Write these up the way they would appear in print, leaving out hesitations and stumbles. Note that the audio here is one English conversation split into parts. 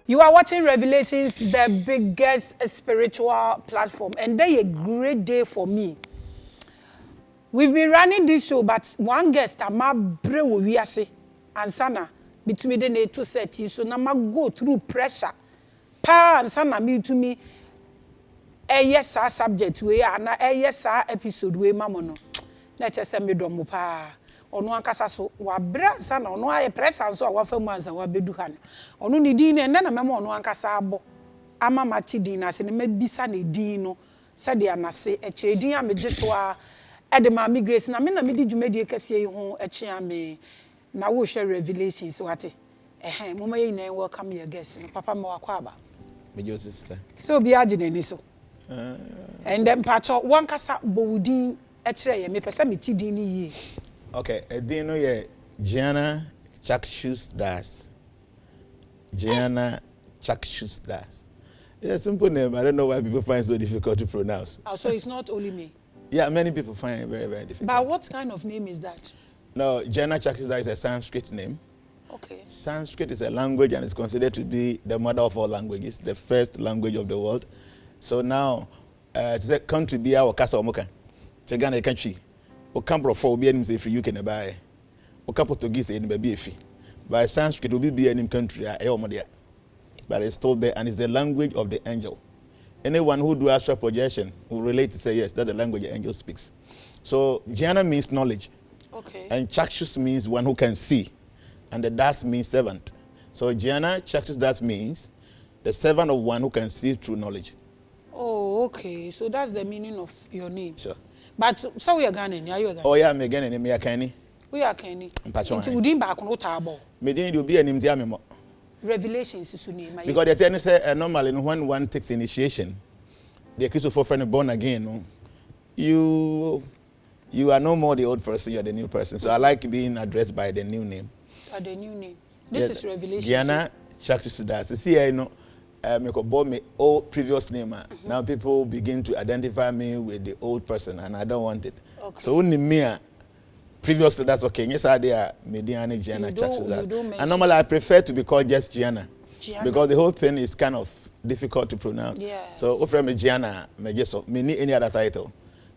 You are watching Revelations, the biggest spiritual platform, and they a great day for me. We've been running this show, but one guest, Ama Brewo Wiase, and Sana, between the two sets, so now go through pressure. Pa and Sana me to me, yes, our subject, we are now, yes, our episode, we mamono. Let's just send me domo pa. Ono ankasa so wa bra Sana ono aye pressure so wa famu ansa wa beduha no ono ne din ne na memo ono ankasa abo ama mati din na se ne mabisa ne din no se de anase e kire din amegye to a e de Maame Grace na me na me di dwumadi kase yi ho e kye ame na wo hwe Revelations wate mama ye na welcome your guest no papa ma wakwa aba me your sister so bi agene ni so and then pacho one kasa bowudin e kire ye me pese me ti din ni yi. Okay, do you know Jnana Caksus das? Jnana Caksus das. It's a simple name. I don't know why people find it so difficult to pronounce. Oh, so it's not only me. Yeah, many people find it very, very difficult. But what kind of name is that? No, Jnana Caksus das is a Sanskrit name. Okay. Sanskrit is a language and is considered to be the mother of all languages, the first language of the world. So now, it's a country be our casa omoka. It's a Ghana country. O campo for be any say free you can buy. O campo to give say any be fee. By Sanskrit will be any country but it's still there and it's the language of the angel. Anyone who do astral projection will relate to say yes, that's the language the angel speaks. So Jnana means knowledge. Okay. And Caksus means one who can see. And the das means servant. So Jnana Caksus that means the servant of one who can see through knowledge. Oh, okay. So that's the meaning of your name. Sure. But so we are Ghanaian, are you a Ghanaian? Oh yeah, me Ghanaian, me a Kenny. We are Kenny. Mpacho. We didn't back on table. Me didn't be an imdiamemo. Revelations is name. Because they tell say normally when one takes initiation, the Christopher friend born again, no, you are no more the old person, you are the new person. So I like being addressed by the new name. The new name. This is Revelation. Jnana Caksus das. See, I know. Me bought me old previous name. Now people begin to identify me with the old person, and I don't want it. Okay. So only me, previously that's okay. Yes, I did Mediana Jnana Caksus. And normally I prefer to be called just Jnana, because the whole thing is kind of difficult to pronounce. Yes. So if I'm a Jnana, me just me need any other title.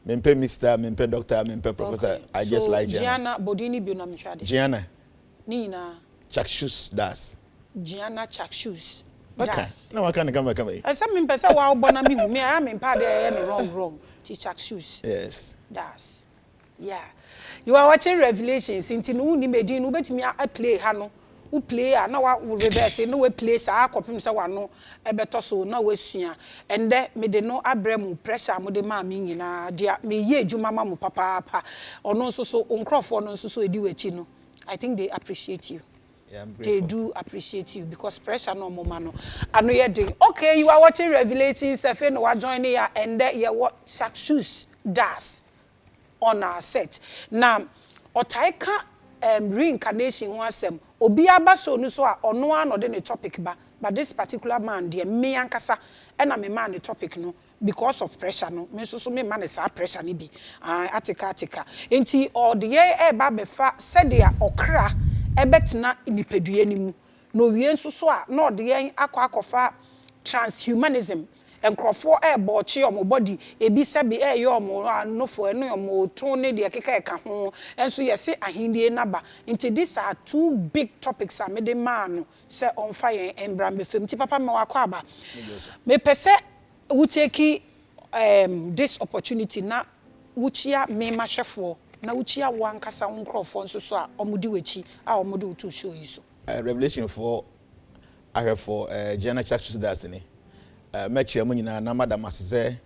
Me pay Mr. Me pay Doctor, me pay Professor. Okay. I just like Jnana. Jnana bodini bi na mhwade. Jnana. Nina. Caksus das. Jnana Caksus. Okay. No, I can't come back. I said, "Me pesa wa obona mi hu me I am pa dey wrong. Caksus. Yes. Das. Yeah. You are watching Revelations. Inti no ni medin no betimi a play ha no. Who play na wa reverse no we play sa akopim se wa no ebeto so na we sua. Ende me de no abremu pressure mo de ma me nyina dia me ye adwuma ma mo papa. Ono nso so onkrofo no nso so edi wachi no. I think they appreciate you. Yeah, they do appreciate you because pressure no more man. I know you're doing okay. You are watching Revelations. If you are joining here, and there you what Caksus does on our set. Now, otaika reincarnation was obi aba so no so ono ano de the topic ba. But this particular man, dear me ankasa, and I'm a man the topic no because of pressure no. Me so me man is pressure ni bi. Atika. Enti or the year ba befa said they are okra. Ebetna nipadue nimu no wie nso so a na ode yen akofa transhumanism enkrofo bochi omo body ebi sebe ye omo anofo eno omo ton ne de keka eka ho enso yese ahindie naba nti these are two big topics a me de man say on fire embram be fam ti papa me wakọ aba me pese we take this opportunity na wuchia me mahwefo na uchia wankasa nkrofo nso so a omudi wechi a omudi to show you so Revelation 4 I have for Jnana Caksus das ni match ya munyina na madam asese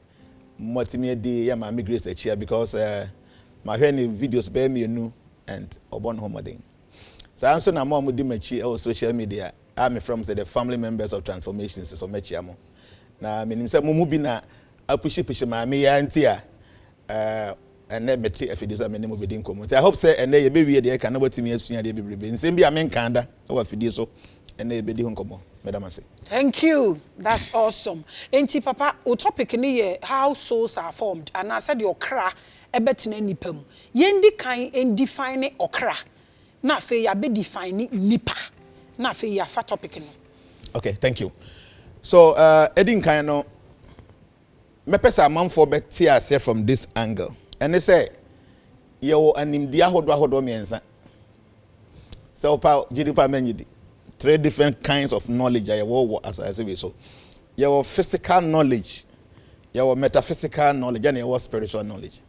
motimi edi ya Maame Grace achia because my hwe ni videos be me nu and obon homodin so anso na ma omudi machi on social media I'm from the family members of transformations so match ya mo na menim se mumu bi na apushi maame ya ntia and then meti afidis amene mo bedin komo. I hope say and ye be wie de ka na batimi asua de bebrebe. Nsem bi amenka da wa afidis so and ye bedi ho komo. Madam say. Thank you. That's awesome. Enti papa, o topic ni ye how souls are formed and I said your okra ebetina nipa mu. Ye ndi kan en define okra. Na fe ya be define nipa. Na fe ya fa topic no. Okay, thank you. So, Edin Kano, me pesa man for better say from this angle. And they say, yo, and in dia hodwa miensa. So, pa, jidipa menidi. 3 different kinds of knowledge I will as I say so. Your physical knowledge, your metaphysical knowledge, and your spiritual knowledge.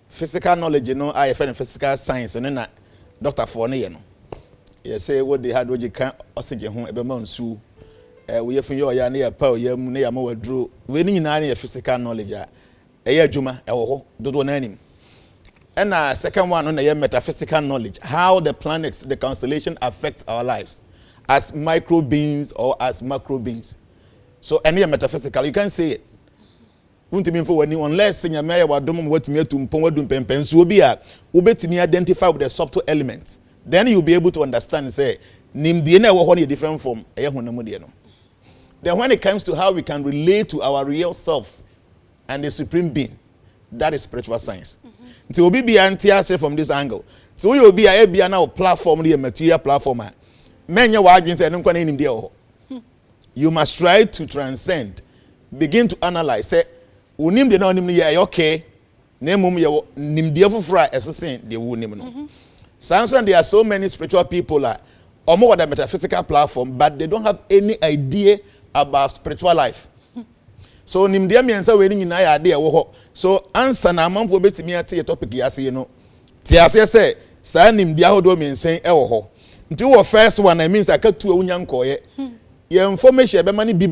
Physical knowledge, you know, I find physical science, and then Dr. Forney, you know. You say what they had, what you can't oxygen home, every month, so we have your ya near power, ya near more drew. We need any physical knowledge, a juma, do name. And second one on the metaphysical knowledge, how the planets, the constellation affects our lives as micro beings or as macro beings. So any metaphysical, you can say it. Unless in may what me to pen so be a me identify with the subtle elements. Then you'll be able to understand and say, Nim DNA will a different form. Then when it comes to how we can relate to our real self and the supreme being, that is spiritual science. So we'll be anti from this angle. So you'll be a now platform, the material platform. You must try to transcend, begin to analyze. Say, unim de na unim ya okay. Nemum ya nim de fufura eso sen de wu nim no. Samson, there are so many spiritual people or more than metaphysical platform, but they don't have any idea about spiritual life. So nimdia miensa we ni na ya de wo. So answer na amamfo betimi ate your topic yase you know. Ti ase say sa nimdia hodo miensen e wo ho. Nti wo first one I means akatu awunyankoye. Your information be mani be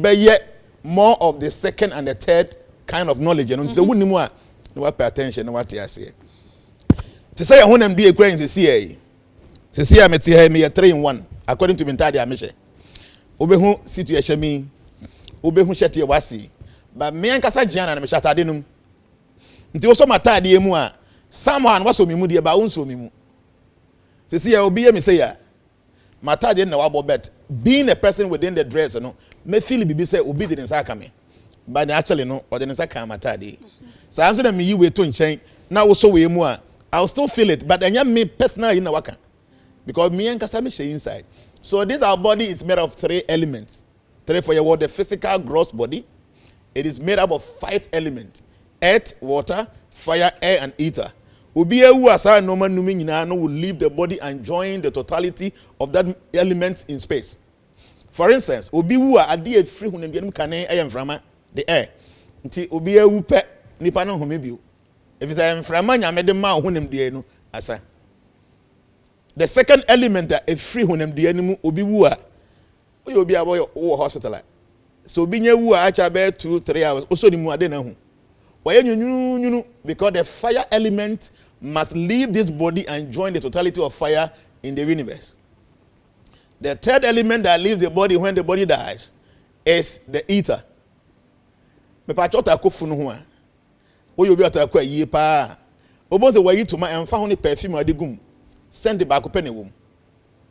more of the second and the third kind of knowledge. And so wunimu a no pay attention to what you say. To say honam di ekura in CCA. CCA meti he me 3 in 1 according to mentadi amishe. Obehu situation mi obehu shete wasi. But me ankasa Jnana na me shatade num. Nti wo so matade emu a someone waso mi mu de ba wonso mi mu. CCA obi ye me say ya matade na wabo bet being a person within the dress no me feel bibi say obi didn't say kame but actually no or didn't say kame matade so am say na me yi we to nchen na wo so we mu a I'll still feel it but anya me personally na waka because me ankasa me share inside. So this our body is made of 3 elements. 3 for your word, the physical gross body. It is made up of 5 elements: earth, water, fire, air, and ether. Obi ewu asa no man numi nyina no will leave the body and join the totality of that element in space. For instance, obi wu a ade afiri hunem bianum kane ayemframa the air. Nti obi ewu pe nipa no home bio. If it's ayemframa nyame de ma hunem de no asa. The second element that afiri hunem de no obi wu a obi aboy wo hospital. So obi nya wu a acha be 2-3 hours. Oso ni mu ade na hu. Because the fire element must leave this body and join the totality of fire in the universe. The third element that leaves the body when the body dies is the ether. Me pa chota ko funu ho a. Oyo bi atakwa yie pa. Obon se wayi tuma emfa ho ne perfume ade gum. Send the back up wom.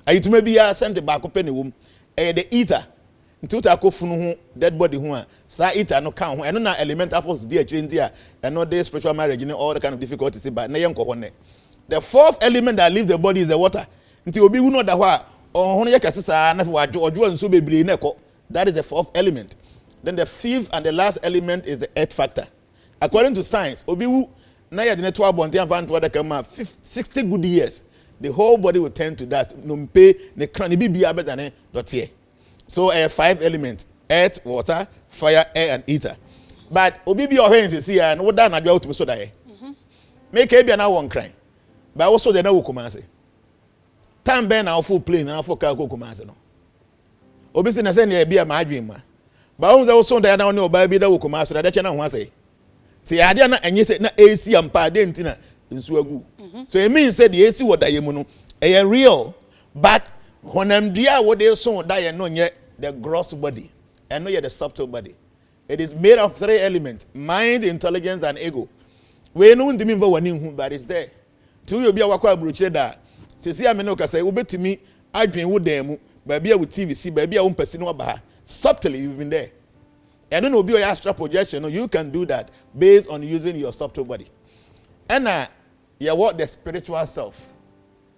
Ayi tuma bi ya send the back up wom. The ether. Ntuta akofunu ho dead body ho a sa ether no kan ho eno na elemental force dey actually a eno dey spiritual marriage and all the kind of difficulties but na yenko ho ne. The fourth element that leaves the body is the water. Nti obi wu no da ho a ho no yakasisa na fi wajo nso bebre na ekọ. That is the fourth element. Then the fifth and the last element is the earth factor. According to science, obi wu na ya de ne to abonte amfa nto da kama 60 good years. The whole body will turn to dust. No mpe ne kran bi bia better ne dotie. So 5 elements: earth, water, fire, air, and ether. But obi bi ohen se see and wo da na dwa utumi so da ye. Make e bia na won kran. But also dey na wo Kumasi. Time ben na full plane na full car go Kumasi no. Obi se na se na bia ma adwen ma. But won say so da na one oba bi da wo Kumasi na de che na ho ase. Ti ade na enye se na AC ampa de ntina nsu agu. So it means say the AC wo da ye mu no e real but honam dia wo de so da ye no nye the gross body and no ye the subtle body. It is made of 3 elements: mind, intelligence, and ego. We no ndimi mva wani hu but it's there. Tu yo bia wakwa abroche da. Sesi amene o kasa wo betimi adwen wo dan mu ba bia wo TV si ba bia wo mpasi no ba ha. Subtly you've been there. I don't know be your astral projection. No, you can do that based on using your subtle body. And you what the spiritual self.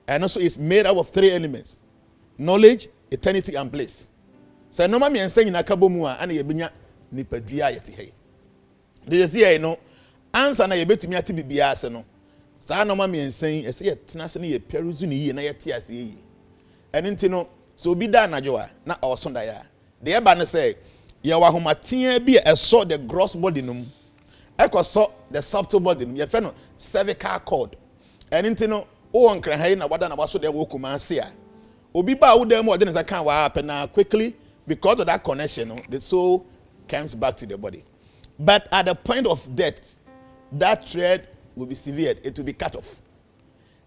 And also it's made up of 3 elements: knowledge, eternity, and place. Say no mama yensa nyina ka bomu a ana yebenya nipadua yete he. De say no answer na yebetumi ate bibia ase no. Sa no mama yensa yi say yetena ase na ye peruzu ni yi na yete ase yi. Eni nti no so obi da anajo a na osonda ya. De eba ne say ye wa homatia bi eso the gross body no. Ekoso the subtle body no. Ye fe no cervical cord. Eni nti no o onkran ha yi na wada na waso de wo kuma ase a. Obi ba wo dem o de ne say kan wa happen na quickly because of that connection, the soul comes back to the body. But at the point of death, that thread will be severed. It will be cut off.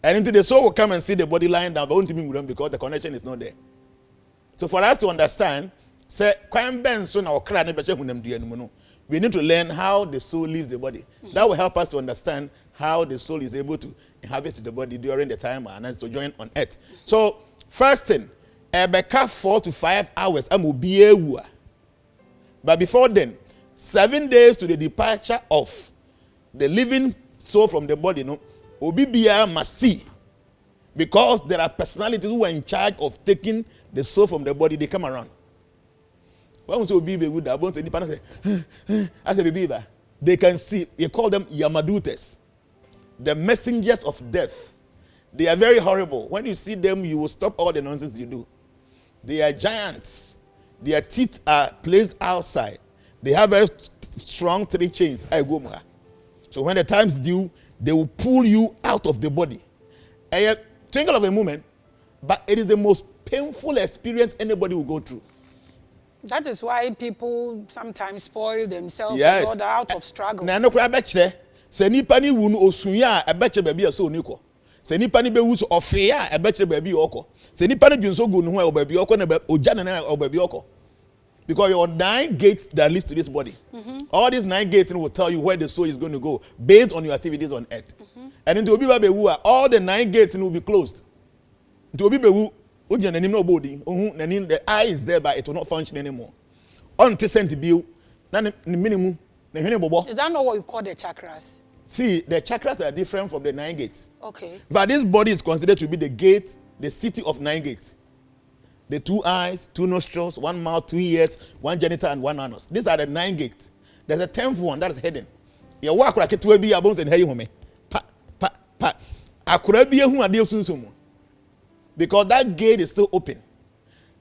And into the soul will come and see the body lying down, but won't be moving because the connection is not there. So for us to understand, we need to learn how the soul leaves the body. That will help us to understand how the soul is able to inhabit the body during the time and then sojourn on earth. So first thing, Ebeka 4 to 5 hours. But before then, 7 days to the departure of the living soul from the body, no, Obibia must see. Because there are personalities who are in charge of taking the soul from the body, they come around. When they can see, we call them Yamadutes, the messengers of death. They are very horrible. When you see them, you will stop all the nonsense you do. They are giants. Their teeth are placed outside. They have very strong 3 chains. So when the time's due, they will pull you out of the body. And think of a moment, but it is the most painful experience anybody will go through. That is why people sometimes spoil themselves Yes. in order out of struggle. Na no kura betche. Se nipa ni wu no osunya a betche baabi aso ni ko. Se nipa ni bewu so ofia a betche baabi oko. Se nipa ni dwunso go no ho a baabi oko na oja na baabi oko. Because your 9 gates that leads to this body. All these 9 gates will tell you where the soul is going to go based on your activities on earth. And into obi bewu all the 9 gates will be closed. Into obi bewu oja na nim no body. The eye is there but it will not function anymore. Until sent bill na minimum. Is that not what you call the chakras? See, the chakras are different from the 9 gates. Okay. But this body is considered to be the gate, the city of 9 gates. The 2 eyes, 2 nostrils, 1 mouth, 2 ears, 1 genital, and 1 anus. These are the 9 gates. There's a 10th one that is hidden. You walk like it will be bones and hey home. Pa. Because that gate is still open.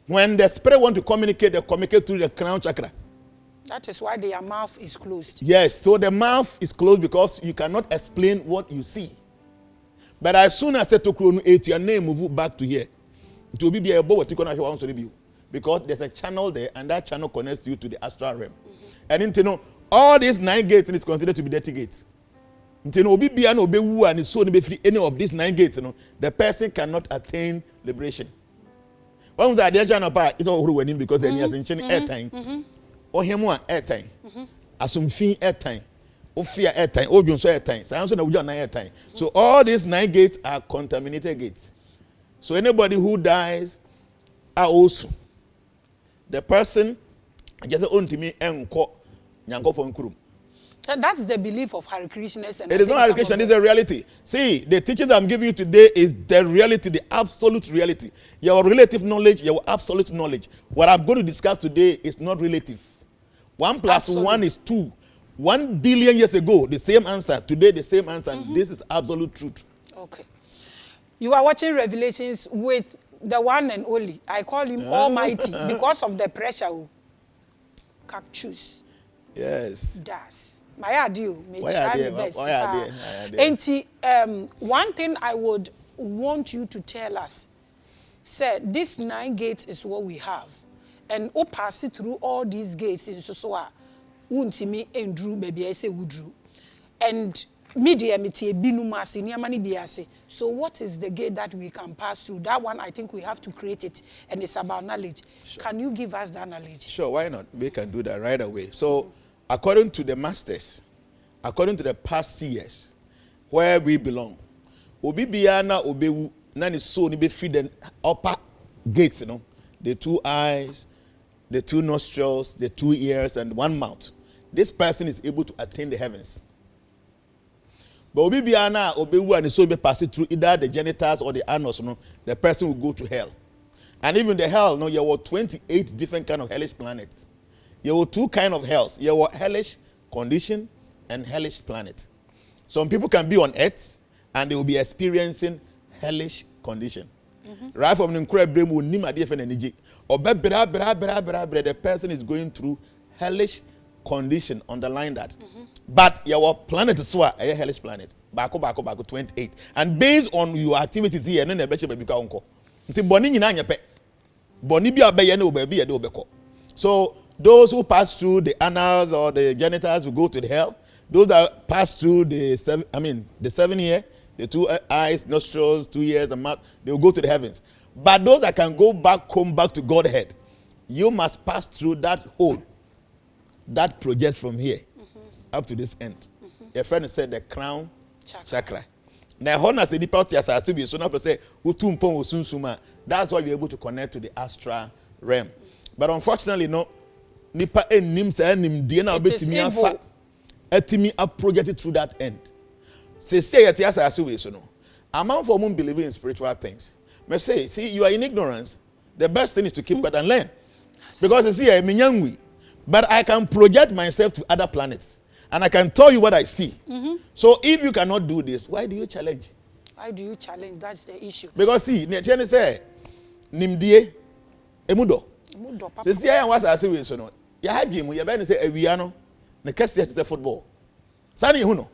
When the spirit want to communicate, they communicate through the crown chakra. That is why their mouth is closed. Yes, so the mouth is closed because you cannot explain what you see. But as soon as I said to Krono 8, your name move back to here. It will be able what you can actually because there's a channel there and that channel connects you to the astral realm. And into know all these 9 gates is considered to be dirty gates. Into know be and obey and so be free any of these 9 gates, the person cannot attain liberation. One was the channel part is all winning because then he has in airtime. Or him one airtime. Assume airtime. O fear airtime. O Jones airtime. So I answer na airtime. So all these 9 gates are contaminated gates. So anybody who dies are also the person just own to me enko nyankopon kurum. So that's the belief of Hare Krishnas. It is not Hare Krishna, this is a reality. See, the teachings I'm giving you today is the reality, the absolute reality. Your relative knowledge, your absolute knowledge. What I'm going to discuss today is not relative. 1 plus 1 is 2. 1 billion years ago, the same answer. Today, the same answer. And this is absolute truth. Okay. You are watching Revelations with the one and only. I call him Almighty because of the pressure. Caksus. Yes. Das. My idea. One thing I would want you to tell us, sir, this 9 gates is what we have. And we pass it through all these gates in Sosoa. Untimi and Drew, baby, I say Woodrew. And media metie binumasi niamani biase. So what is the gate that we can pass through? That one I think we have to create it, and it's about knowledge. Sure. Can you give us that knowledge? Sure, why not? We can do that right away. So according to the masters, according to the past years, where we belong, obi biana obewu nani so ni be free the upper gates, the 2 eyes, the 2 nostrils, the 2 ears, and 1 mouth. This person is able to attain the heavens. But obi biana obewu and so be passing through either the genitals or the anus, the person will go to hell. And even the hell, no, there were 28 different kind of hellish planets. There were 2 kind of hells. There were hellish condition and hellish planet. Some people can be on earth and they will be experiencing hellish condition. Right from the incredible energy. Or the person is going through hellish condition. Underline that. But your planet is a hellish planet. Bako 28. And based on your activities here, no nebeche be ka unko. Nti boni nyina nyepe. Boni bi abeye na obabi ye de obeko. So those who pass through the anals or the genitals will go to the hell. Those that pass through the 7 year, the 2 eyes, nostrils, 2 ears, and mouth, they will go to the heavens. But those that can go back home, back to Godhead, you must pass through that hole that projects from here up to this end. Your friend said the crown chakra. Now, honor say the part as I so now say that's why you're able to connect to the astral realm. But unfortunately, no, nipa enim say enim die na obetimi afa etimi up projected through that end. Say at yes as so no. Among for whom believe in spiritual things. May say, see, you are in ignorance. The best thing is to keep quiet and learn. Because you see, I'm young, but I can project myself to other planets. And I can tell you what I see. So if you cannot do this, why do you challenge? Why do you challenge? That's the issue. Because see, Netiene say, Nimdie, Emudo. The see, I was asking so no. You have him, you better say, Eviano, the case is a football. Sunny Huno.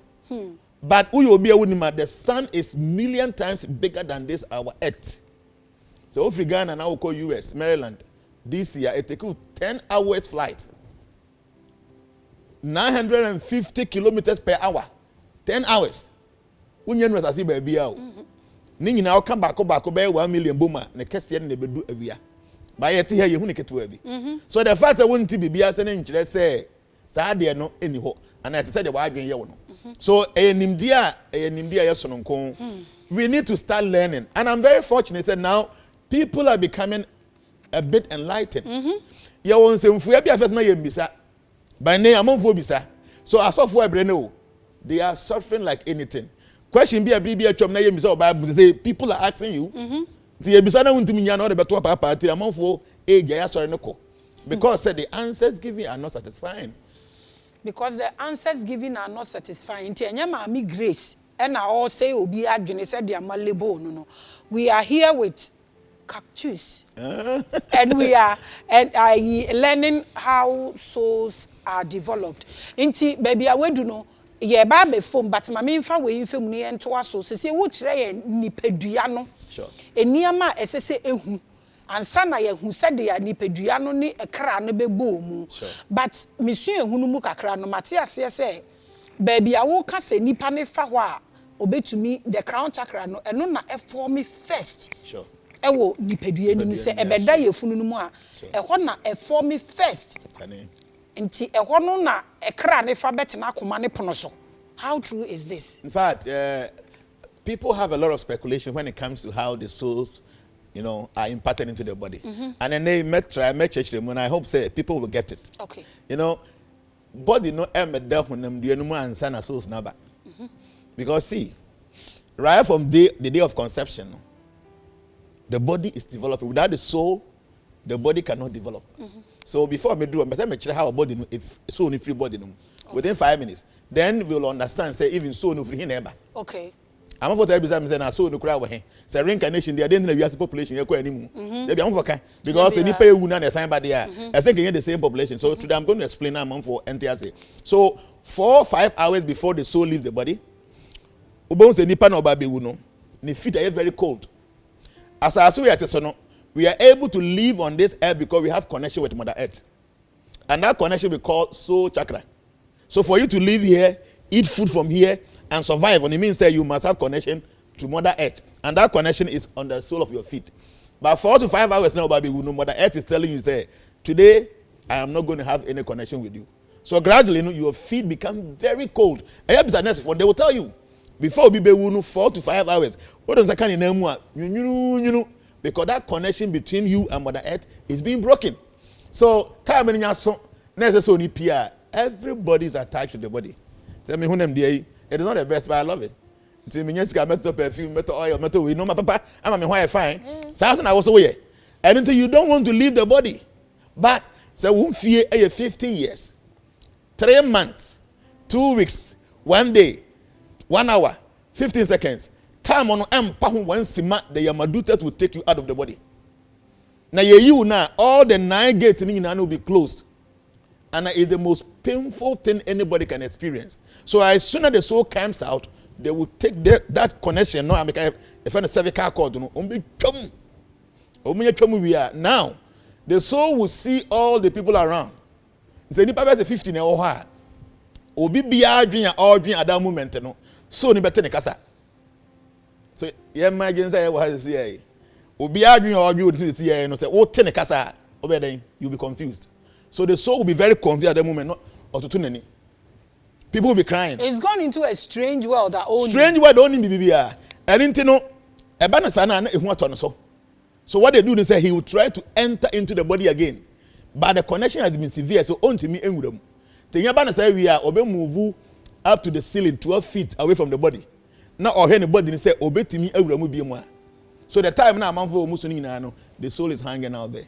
But who will be a woman? The sun is million times bigger than this our Earth. So if you Ghana now call US, Maryland, this year it takes 10 hours flight. 950 kilometers per hour. 10 hours. Unyen was as baby out. Ningi now come back by 1 million boma. Ne kesi ne bedu evia. By yet here you hunike to evi. So the first I wouldn't be as an inch, let's say, Sadia no anyhow. And I said the wife in Yono. So we need to start learning. And I'm very fortunate that now people are becoming a bit enlightened. You won't say by name among phobia. So as of where they are suffering like anything. Question be a BB say people are asking you. The Ebisana won't mean you're not about to party among for age. Because the answers given are not satisfying. Because the answers given are not satisfying. Maame Grace, and I all say obi adwene said they are malebo no. We are here with Caksus, and we are learning how souls are developed. Inti baby I do know. Ye ba be phone, but my main fa we film ni ento aso. Se wo kire nipadua no. Sure. Eniama esese ehu. Ansa na ye hu said ya nipadua no ni ekra no bebo mu. But mesu ehu no mu kakra no Matthias say baby a wo ka se nipa ne fa ho a obetumi the crown chakra no eno na e form first. Sure. Ewo nipadua no se ebeda ye funu no mu a ehọ na e form first. Nti ehọ no na ekra ne fa betena akoma ne pono so. How true is this? In fact, people have a lot of speculation when it comes to how the souls, are imparted into the body. And then they met church them, and I hope say people will get it. Okay. Body no emeda hunam the animal and son souls naba. Because see, right from the day of conception, the body is developing. Without the soul, the body cannot develop. So before me do, I make sure how a body no, if soul no free body no. Within 5 minutes, then we'll understand. Say even soul no free never. Okay. I'm going to tell you that soul no cry with him. Say reincarnation. They didn't have the population. They go anymore. They be for because they pay you na sign by there. I think you the same population. So today I'm going to explain now for NTSA. So 4 or 5 hours before the soul leaves the body, ubon se nipa na obabe wu no. Ne feet are very cold. As we are able to live on this earth because we have connection with Mother Earth. And that connection we call soul chakra. So for you to live here, eat food from here, and survive, and it means that you must have connection to Mother Earth. And that connection is on the sole of your feet. But 4 to 5 hours now, baby, Mother Earth is telling you, say, today, I am not going to have any connection with you. So gradually, your feet become very cold. They will tell you, before we be 4 to 5 hours, what does that kind of name? Because that connection between you and Mother Earth is being broken. So, time in your son, everybody is attached to the body. Tell me who them there. It is not the best, but I love it. Tell me yes, metal perfume, metal oil, metal we know my papa. I'm why I fine. So I was away. And until you don't want to leave the body. But so won't fear 15 years, 3 months, 2 weeks, 1 day, 1 hour, 15 seconds. Time on one sima the Yamadutas will take you out of the body. Now you now all the 9 gates in Ghana will be closed. And it's the most painful thing anybody can experience. So as soon as the soul comes out, they will take that connection. No, I'm if a cervical cord, we are now. The soul will see all the people around. Say ni papa 15 e ho ha. Obi bia adwen a odwen at that moment no. So ni bete ne kasa. So ye imagine say we have see obi adwen a odwen see no say wo te ne kasa obeden you'll be confused. So the soul will be very confused at that moment no otutu nani. People will be crying. It's gone into a strange world that only strange world only bibia. Erinti no e ba na sana na ehu ato no so. So what they do, they say he will try to enter into the body again. But the connection has been severe, so on to me and them. The Yabana say we are obe move up to the ceiling 12 feet away from the body. Now or hear the body and say obe to me and be more. So the time now man for musuni the soul is hanging out there.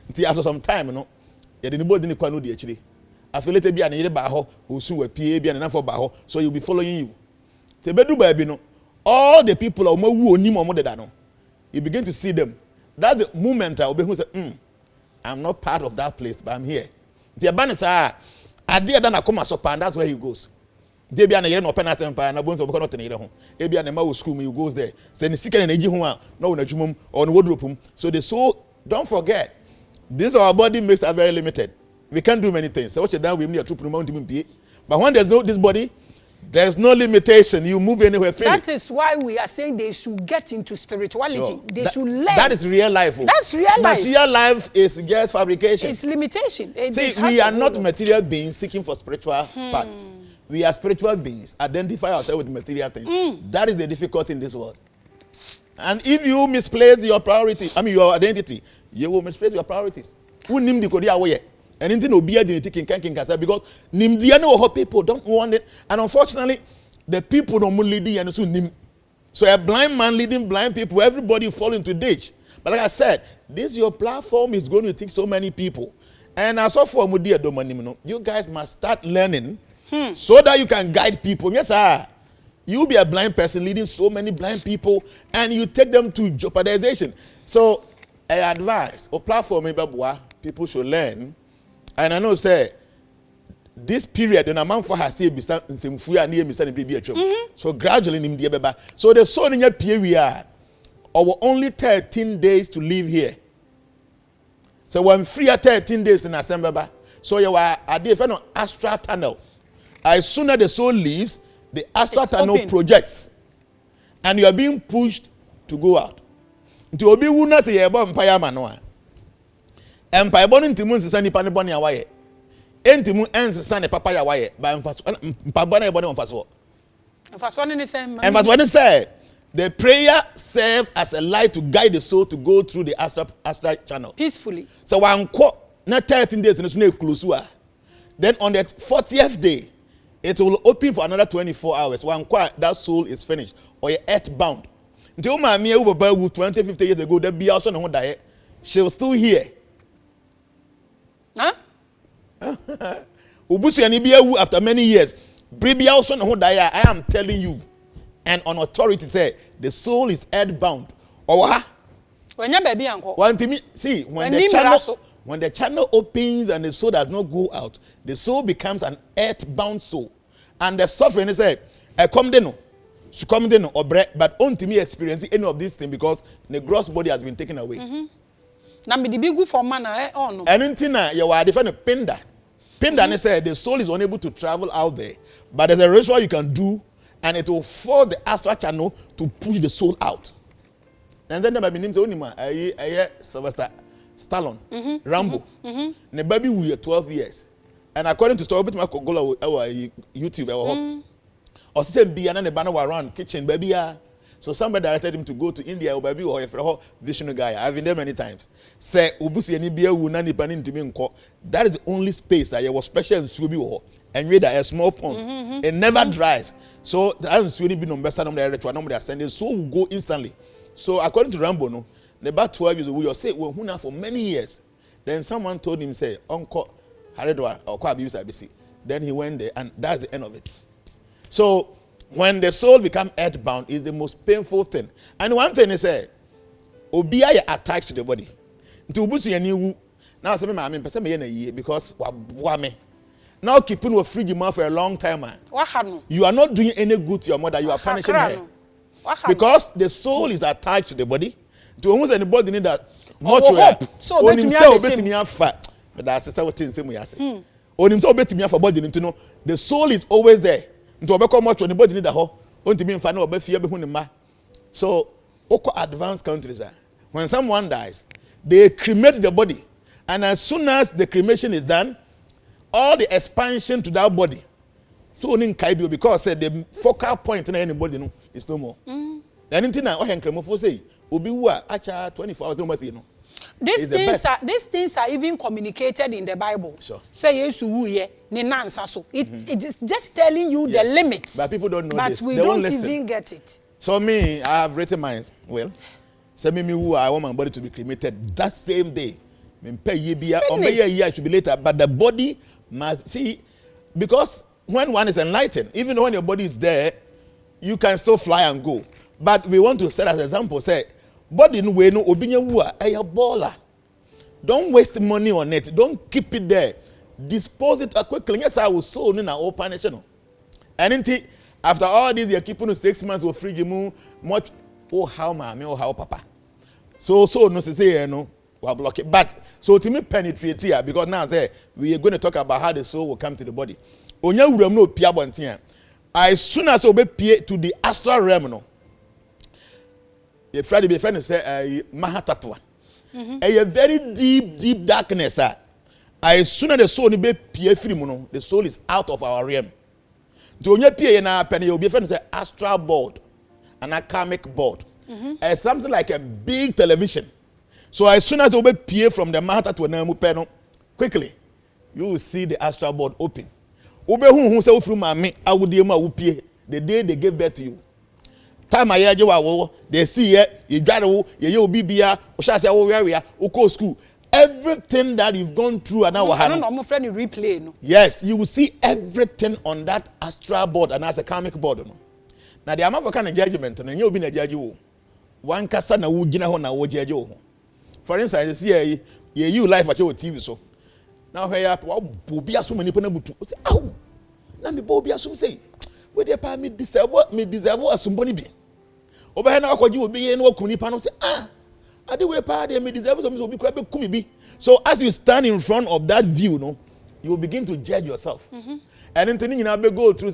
Until after some time, you know, you the body didn't know the actually. I feel it be an ere baho who soon will PA and for baho, so you'll be following you. Say bedu baby no. All the people are more ni more than you begin to see them. That's the moment I will be who say, I'm not part of that place, but I'm here. The abandoned say, I did that I come as and that's where he goes. They be an year no penance empire, and a bones of cannot in home. They be an ema school, he goes there. Send the second energy home, no in a jumum or in wardrobe. So the soul, don't forget, this our body makes are very limited. We can't do many things. So what you done, we need a true promote him. But when there's no this body, there's no limitation. You move anywhere freely. That is why we are saying they should get into spirituality. Sure. They should learn. That is real life. That's real life. Material life is just fabrication. It's limitation. See, we are not material beings seeking for spiritual parts. We are spiritual beings. Identify ourselves with material things. That is the difficulty in this world. And if you misplace your priority, your identity, you will misplace your priorities. Who named the Korea way? And anything will be a genetic because Nimdiano people don't want it. And unfortunately, the people don't lead and so a blind man leading blind people, everybody fall into ditch. But like I said, this your platform is going to take so many people. And as of for Mudia Domanimino, you guys must start learning so that you can guide people. Yes, sir. You'll be a blind person leading so many blind people and you take them to jeopardization. So I advise or platform people should learn. And I know say this period when a man for her say so gradually in the so the soul in your period we are our only 13 days to live here. So when free at 13 days in December, so you are at the astral tunnel. As soon as the soul leaves, the astral tunnel projects, and you are being pushed to go out. To obi wuna say you empire manoa. Empire born into moon sani pani born ya waye. Entimu ens sani papa ya waye. Ba empire born on fast for. Fast one in the same. And fast one said the prayer serves as a light to guide the soul to go through the astral channel Peacefully. So one quote not 13 days in the snake close. Then on the 40th day, it will open for another 24 hours. One quote that soul is finished or you're earthbound. Until my mere over 20, 50 years ago, there be also no die. She was still here. Huh? Ubusu and after many years, Bribia also no die. I am telling you, and on authority say the soul is earthbound. Or when your baby uncle. One to me, see when the channel opens and the soul does not go out, the soul becomes an earthbound soul, and the suffering is said, "I come there no." Or but only me experiencing any of these things because the gross body has been taken away. Now me the big good for man no. And until now you are different pinda. Pinda said the soul is unable to travel out there, but there's a ritual you can do, and it will force the astral channel to push the soul out. And then the baby names only man Sylvester Stallone, Rambo. The baby will 12 years, and according to story, my Gola YouTube. Or sitting be another banner around kitchen, baby. So somebody directed him to go to India or baby or a visionary guy. I've been there many times. Say Ubusi and Ibia Wunani Panin to me. That is the only space that was special in Subi or and read a small pond. It never dries. So that has really been on best number director number they are sending, so will go instantly. So according to Rambo, no, about 12 years old, you say, well, who for many years. Then someone told him, say, Uncle, then he went there, and that's the end of it. So, when the soul becomes earthbound, is the most painful thing. And one thing is, Obia attached to the body. Now, I mean, because now keeping your free mouth for a long time, man. You are not doing any good to your mother. You are punishing her. Because the soul is attached to the body. To almost anybody need that. Not so on himself, bet me fat. But that's what in same way I say. On himself, bet me for body to know the soul is always there. To become much on the body need the whole. On to be final, but fear behind the So, advanced countries are. When someone dies, they cremate the body. And as soon as the cremation is done, all the expansion to that body. So in Kaibio, because the focal point in anybody no is no more. Anything I can cremate say, Obiwa, acha 24 hours no more. These things are even communicated in the Bible. Sure. Say yes to it is just telling you the limits. But people don't know but this. We they don't listen. even get it. So me, I have written mine. Well, say me who I want my body to be cremated that same day. Me pay ye or may a year should be later. But the body must see, because when one is enlightened, even when your body is there, you can still fly and go. But we want to set as an example, say, body no way no obinya wua a baller. Don't waste money on it. Don't keep it there. Dispose it quickly. Yes, I will so in our open channel. And after all this, you're keeping 6 months of free you much. Oh, how mommy, oh, how papa. So no say no, we'll block it. But so to me penetrate here because now say we are going to talk about how the soul will come to the body. Onya wuram no pia bontia. As soon as we pay to the astral realm no. The Friday be friend say mahatatwa. A very deep darkness. As soon as the soul be pie free no, the soul is out of our realm. To onye pie na penny you be friend say astral board, an karmic board. Something like a big television. So as soon as you be pie from the mahata to namu peno, quickly you will see the astral board open. Ube who say through Maame Grace the day they gave birth to you. Time I hear you, they see it, you jaro, you bibia, uko school. Everything that you've gone through and now I don't know, my friend replay. No? Yes, you will see everything on that astral board and as a karmic board. No? Now the amount of kind of judgment, and you'll be a judge. One casa na wujina ho na wojajo. For instance, you life at your TV so. Now here bobia so many people butu. Say, "Ow." Na me bobia so say, "We dey pa me deserve asumboni bi." Oba na akwaji obi yen wo kuni pa no say, "Ah, ade we pa dey me deserve so obi kura be kumi bi." So as you stand in front of that view, no, you will begin to judge yourself. And anything you now go through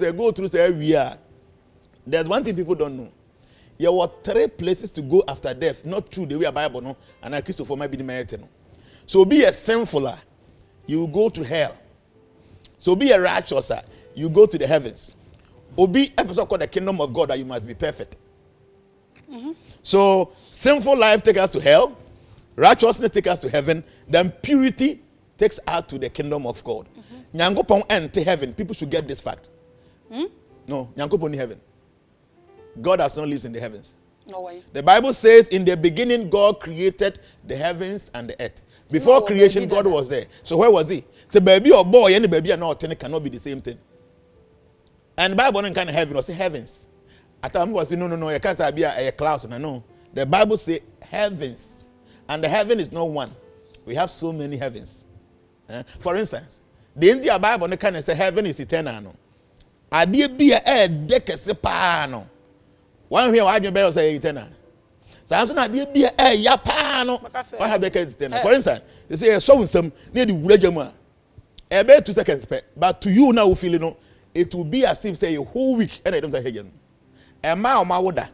say we are. There's one thing people don't know. There were 3 places to go after death, not true the way a Bible no, and a Christopher might be the man. So be a sinfuler, you will go to hell. So be a righteous, you go to the heavens. Or be a person called the kingdom of God that you must be perfect. So sinful life takes us to hell, righteousness takes us to heaven, then purity takes us to the kingdom of God. Nyankopon enter heaven. People should get this fact. No, Nyankopon in heaven. God does not live in the heavens. No way. The Bible says in the beginning God created the heavens and the earth. Before creation, God was there. So where was he? So baby or boy, any baby or not, cannot be the same thing. And the Bible doesn't kind of heaven or say heavens. I thought was no, you can't be a cloud. No. The Bible says heavens. And the heaven is not one. We have so many heavens. For instance, the India Bible kind of say heaven is eternal. No. Adi be a dekesepano. One here, I don't say eternal. So I'm saying that be a yapano. What have eternal? For instance, they say so some near the Wurajama. About 2 seconds, but to you now feel it will be as if say a whole week and I don't have again. A mile my water.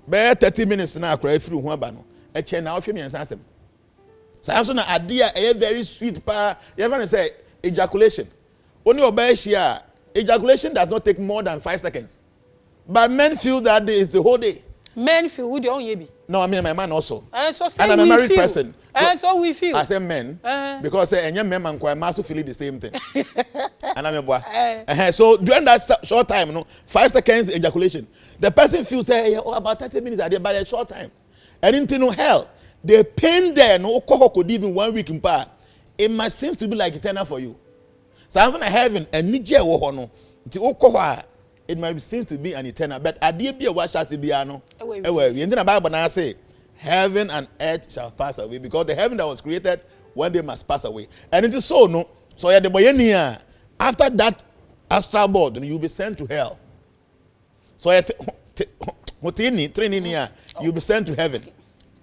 Bear 30 minutes now cry through one bano. A chain now for me and answer. So I'm saying idea a very sweet pa. You ever say ejaculation? Only obey share. Ejaculation does not take more than 5 seconds. But men feel that day is the whole day. Men feel who they own ye. No, I mean my man also. So and I'm a married person. And so we feel. I say men because any men and quite massive feel the same thing. And I'm a boy. So during that short time, 5 seconds ejaculation, the person feels say about 30 minutes at by a short time. And into hell, the pain there no could even 1 week in power. It must seem to be like eternal for you. So I'm saying heaven and nije wo ho no. Nti it might seem to be an eternal, but adie bi what shall be ano. Ewe, in the Bible now say heaven and earth shall pass away because the heaven that was created one day must pass away. And it is so no. So yeah, the boy after that astral board, you'll be sent to hell. So you'll be sent to heaven.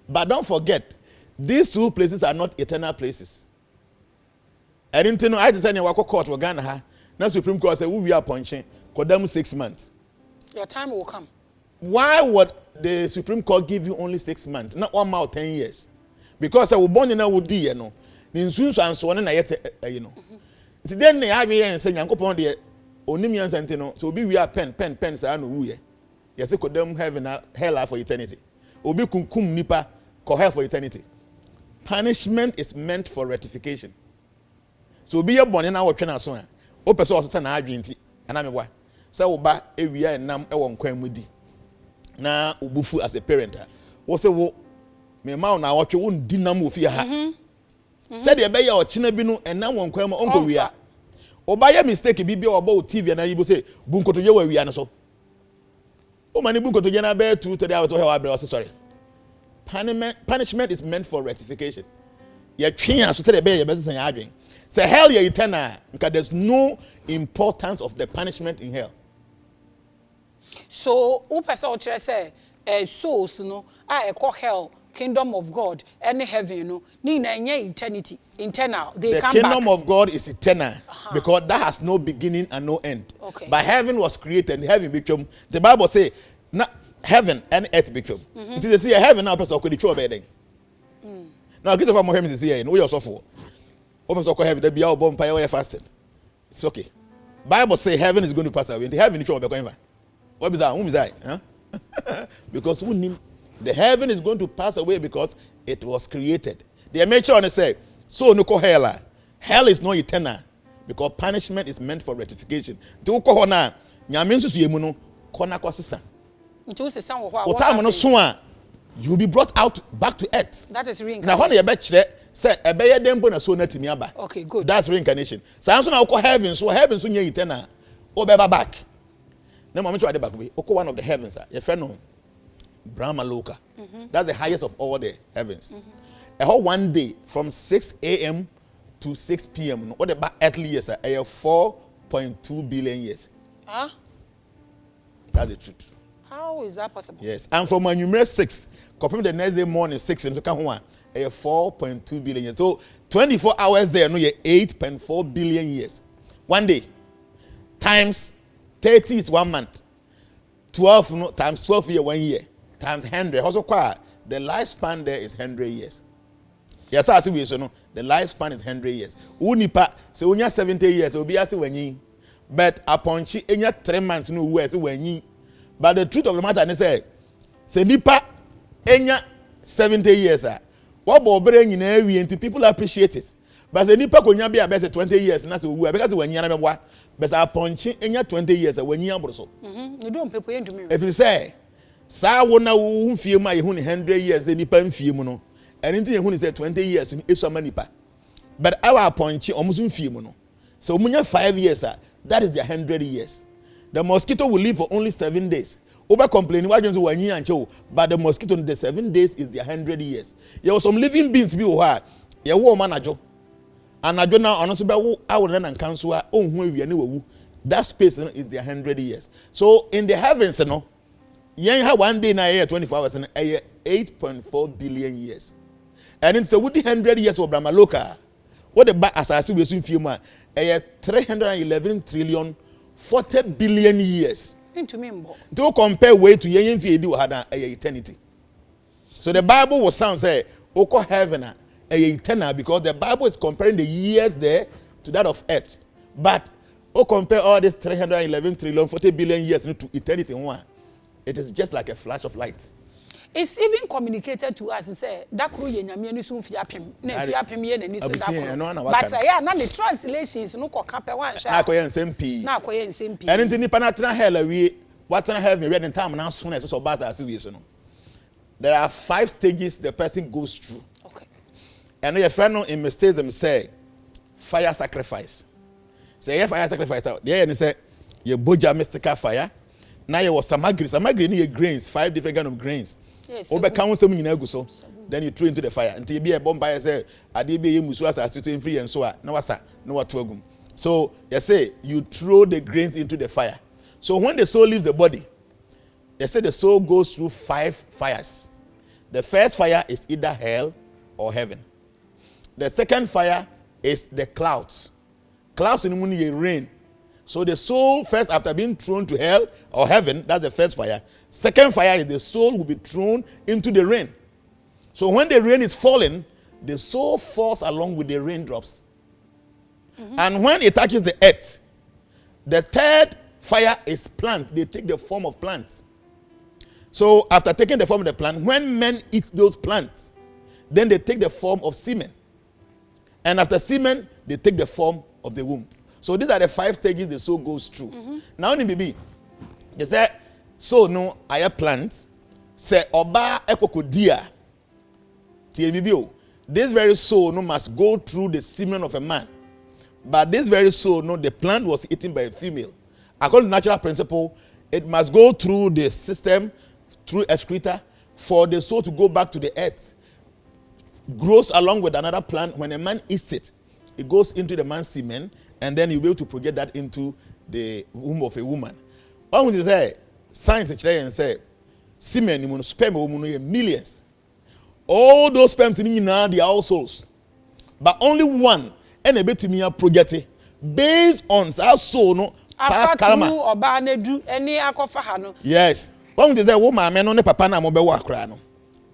But don't forget, these two places are not eternal places. I didn't know. I just said, "I court for Ghana." Now Supreme Court said, "We are punching. Condemn 6 months." Your time will come. Why would the Supreme Court give you only 6 months, not 1 month, 10 years? Because I was born in a wood, you know. The insurance and so on, and I you know. Then they have here and say, "Yanko upon the Onimian Santino." So we are pen. So I know who ye. Yes, I could them heaven hell for eternity. Obi kunkum nipa ko hell for eternity. Punishment is meant for rectification. So be a born in our channel so. O person also na adwinti. And I'm why. So oba ewia enam e won kwan mudi. Na obufu as a parent. Wo say wo me ma na wotwe wo ndi nam ofi ha. Said the be ya o china bi no enam won kwan mo onko wia. Oba ya mistake bi bi oba o TV na yibo say bunkoto ye wa wia no so. O mani bunkoto je na be 2-3 hours o he wa bre sorry. Punishment is meant for rectification. Ya twen aso te be ya be san ya adwen. Say hell ye eternal because there's no importance of the punishment in hell. So who person or say souls no I call hell kingdom of God any heaven no ni na eternity internal they the come kingdom back. of God is eternal because that has no beginning and no end. Okay. But heaven was created, heaven became the Bible say na heaven and earth became. Until they see a heaven now person could throw bedding. Now Christopher Mohammed is here, no you also for. Open so heaven there be our bomb fire fasting. It's okay. Bible say heaven is going to pass away. The heaven is going to be what is that? Whom is that? Huh? Because the heaven is going to pass away because it was created. The make sure say so no call hell. Hell is not eternal because punishment is meant for rectification. To call na nyame nso yemu no kona kwasesa. Nti se san wo ho o time no so a you will be brought out back to earth. That is reincarnation. Now when you be kire say ebeye dembo na so na timi aba. Okay, good. That's reincarnation. So I'm saying I heaven so nye eternal. O beba back. Now I'm try the back way. Oko one of the heavens your friend no Brahma Loka. That's the highest of all the heavens. A whole one day from 6 a.m. to 6 p.m. What about earthly years? 4.2 billion years. Huh? That's the truth. How is that possible? Yes. And from my numerous 6, compared to the next day morning 6 and so come on. 4.2 billion years. So 24 hours there, no, 8.4 billion years. 1 day times 30 is 1 month. 12 no, times 12 year 1 year times 100. Also, the lifespan there is 100 years. Yes, I see we so no. The lifespan is 100 years. Unipa so unya 70 years. Obi asi wenyi. But upon chi enya 3 months no we asi wenyi. But the truth of the matter is say nipa enya 70 years what bobere nyina awie nti people appreciate it. But the nipa konya bia be say 20 years na say owu because wenyi na mebwa. But upon chi enya 20 years wenyi abroso. You don't people into me. If you say sa wo na wo mfie mu a yehu 100 years nipa mfie mu no. And into yehu say 20 years esu amanipa. But our ponchi omusu mfie mu no. So munya 5 years that is the 100 years. The mosquito will live for only 7 days. Over complaining why don't you ancho, but the mosquito the 7 days is the 100 years. There were some living beings be who ye wo manajo. And I don't know honestly be I will learn and cancel that space is the 100 years. So in the heavens no yen have 1 day na year 24 hours and 8.4 billion years. And it's the 100 years of Brahma Loka. What the back as we soon few more 311 trillion 40 billion years. Into me mbo. To compare way to yen fi edi had eternity. So the Bible was sound say oko heaven eternal because the Bible is comparing the years there to that of earth. But compare all this 311 trillion 40 billion years to eternity one. It is just like a flash of light. It's even communicated to us and say that crew yenyame ni so mfi apem na mfi apem ye na ni so that. But yeah, na the translations no ko kape wan sha. Na ko yen sempi. Na ko yen sempi. And into nipa na tena hell we what na heaven we the time na so na so baza as we so no. there are 5 stages the person goes through. Okay. And your friend in mistakes them say fire sacrifice. Say yeah, fire sacrifice out. Yeah, and they say you boja mystical fire. Now you was some magri need grains, 5 different kind of grains. Yes. Over count some in so. Then you throw into the fire until you be a bomb by say adibe you musuas are sitting free and so on. No wasa, no what to. So you say you throw the grains into the fire. So when the soul leaves the body, they say the soul goes through 5 fires. The first fire is either hell or heaven. The second fire is the clouds. Clouds in the moon rain. So the soul first, after being thrown to hell or heaven, that's the first fire. Second fire is the soul will be thrown into the rain. So when the rain is falling, the soul falls along with the raindrops. And when it touches the earth, the third fire is plant. They take the form of plants. So after taking the form of the plant, when men eat those plants, then they take the form of semen. And after semen, they take the form of the womb. So these are the 5 stages the soul goes through. Now in the BB, they say, so no, I have plant. Say, oba ekokodia. This very soul no must go through the semen of a man. But this very soul, no, the plant was eaten by a female. According to natural principle, it must go through the system, through excreta, for the soul to go back to the earth. Grows along with another plant. When a man eats it, it goes into the man's semen, and then you'll be able to project that into the womb of a woman. All we say, science and say, semen, sperm, millions. All those sperms in now they are all souls. But only one, and a bit to me a project based on our soul, no, past karma. Yes. When they say, woman, men on the papa na mobe wa kra no.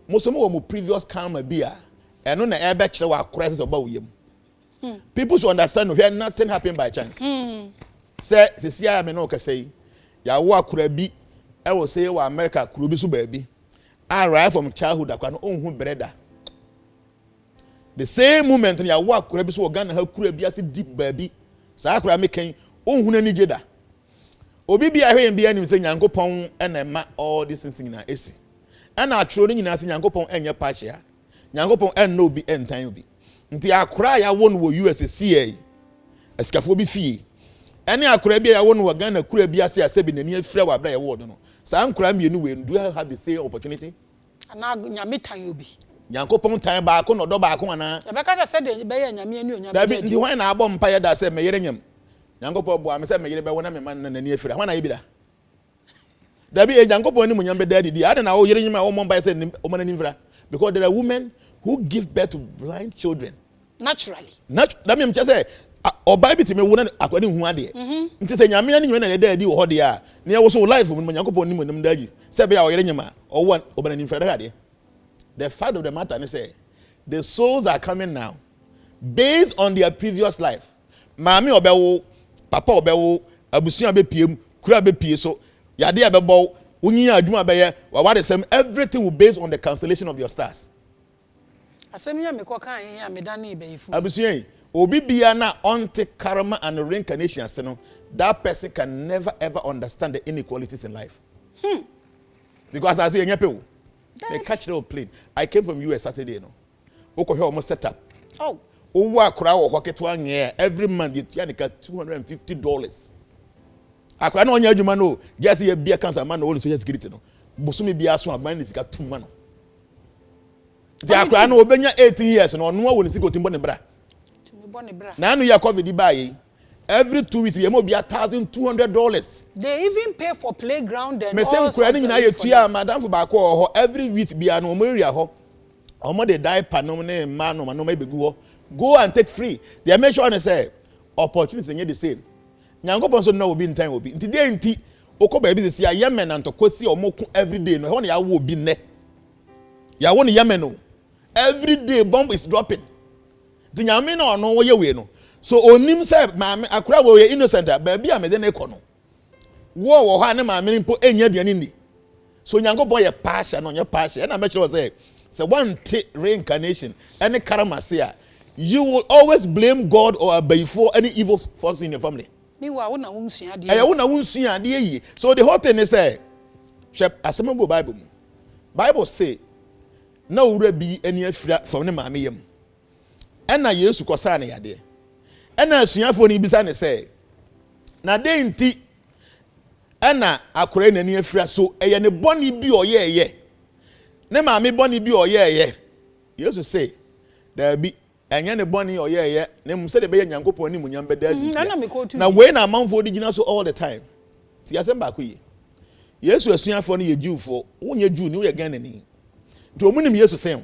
Most of them previous karma bia. And on the air bachelor wa crisis about him. People should understand that nothing happened by chance. Say, this year I may not say, ya wa kra bi, I will say wa America krubi su baby. I arrived from childhood that can own who brother. The same moment in your work, Kurabi so Ghana her Kurabi as a deep baby. Sakura making own who any jeda. Obi be a and be any saying Yango Pong and a ma all this things in a AC. And our trolling in us in Yango Pong and your patcha. Yango Pong and no be and time be. Until I cry, I won't will you as a CA. A scaffolding fee. Any Kurabi, I won't Ghana Kurabi as I said in the near flower by a word. Some crime you know, do I have the same opportunity? And now Yamita you be. Yankopon time back on or do back on. Rebecca said, Yamia, the one I bomb pire that said, Mayerium. Yankopo, I'm saying, Maybe when I'm a man and a near friend. When I be there. There be a Yankopon when you're daddy. I don't know, you're in my own by saying, Oman infra. Because there are women who give birth to blind children. Naturally. That means just say, or Bible to me, wouldn't according who are there. To say, Yamian, when a daddy or they are. Near was so life when Yankopon when them daddy. Sabe or Yerima or one Oban infra. The fact of the matter is the souls are coming now based on their previous life. Maame obewo, papa obewo, abusuan be piem, kura be pie so, yade abebo, unyi adwuma be ye, wa the same everything will based on the cancellation of your stars. Asemia me kokan yen me dane be ifu. Abusuan, obi bia na onte karma and reincarnation ase no, that person can never ever understand the inequalities in life. Because as you nyepe they catch the plane. I came from US Saturday, no. Oko here almost set up. Oh. Owa kura wo hoketwa nye every month you yanika $250. Akwa na onya adwuma no, just ye bia cancer man no social security no. Bosumi bia so aban ni sika tuma no. Ti akwa na obenya 18 years no no wo ni sika otimbo ne bra. Timbo ne bra. Na no ya covid buy. Every 2 weeks, we have $1,200. They even pay for playground and all. Madam for every week, be an omeria. Omo de diaper no man no no maybe go and take free. They make sure and say opportunities are the same. Nyango person no will be in time will be. Today inti oko baby this year Yemen and to kwesi omo every day no when ya will be ne. Ya won Yemen no. Every day bomb is dropping. The nyame no no wo ye we no. So onim say maame akura wo ye innocent baby am de na ekono wo ha ne maame mpo enya diane ni so nyankopon ye pasha no ye pasha na make sure say one reincarnation any karma say you will always blame God or before any evil force in your family. Meanwhile wona wonsua de wona wonsua de yi. So the whole thing is say Bible say na owura bi ani afira from ne maame yam ɛna Yesu kɔsa ne yade ɛna asuafo ni bisa ne sɛ na de nti ɛna akora n'ani afira so ɛyɛ ne bɔne bi ɔyɛɛyɛ ne maame bɔne bi ɔyɛɛyɛ Yesu sɛ dabi ɛnyɛ ne bɔne ɔyɛɛyɛ ne mu sɛ de bɛyɛ Nyankopɔn ni mu nyam bɛda adi na wei na amanfo di gyina so all the time ti asɛm baako yi Yesu asuafo no yɛ Jewfo wonyɛ Jew ni woyɛ Ghanani nti omunim Yesu sɛn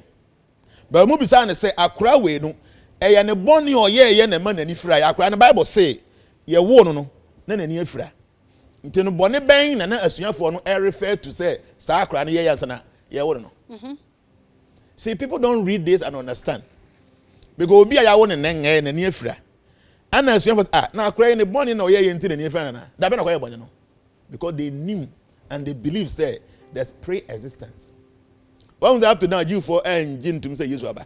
ba mu bisa ne sɛ akora wei no ɛyɛ ne bɔne ɔyɛɛyɛ na ma n'ani fira akora ne Bible say yɛ wo no na n'ani afira nti no bɔne bɛn na asuafo no refer to say saa akora no yɛ yansana yɛ wo no. See, people don't read this and understand. Because obi aya wo ne nenge na ni afira. Ana asuafo na akora ne bɔne na ɔyɛ yɛ nti na ni afira na. Da be na ɔyɛ bɔne no. Because they knew and they believe say there's pre-existence. Once up to now Jew4 and Jin to say Jesus aba.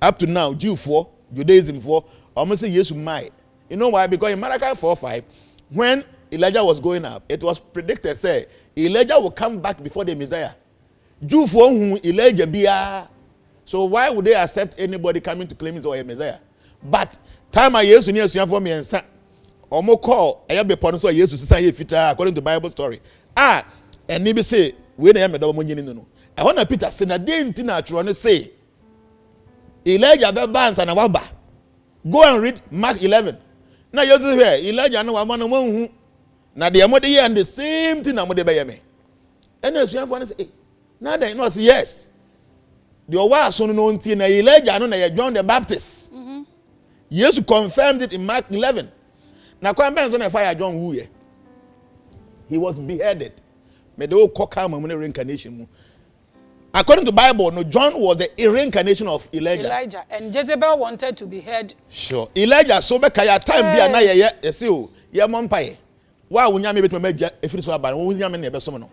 Up to now Jew4 Judaism for almost say Jesus might. You know why? Because in Malachi 4:5 when Elijah was going up, it was predicted say Elijah will come back before the Messiah. Jew4 who Elijah biya. So why would they accept anybody coming to claim his or a Messiah? But time I used to near for me and say omo call be ponso Jesus say fita according to Bible story. And maybe say we na me do mo nyini no. I want Peter say na dey nti na atro no say Elijah be bands and waba. Go and read Mark 11. Now you see here Elijah no wama no hu na dey mo dey and the same thing na mo dey be me. And as you have say now they no say yes. The owa so no nti na Elijah no na John the Baptist. Jesus confirmed it in Mark 11. Na kwa benzo na fire John who ye. He was beheaded. Me dey call am reincarnation. According to Bible, no, John was the reincarnation of Elijah. And Jezebel wanted to be heard. Sure. Elijah so be kaya time bi na ye say o ye mompae. Wa wonya me betima magya efiri so aba wo wonya me na ebe so no.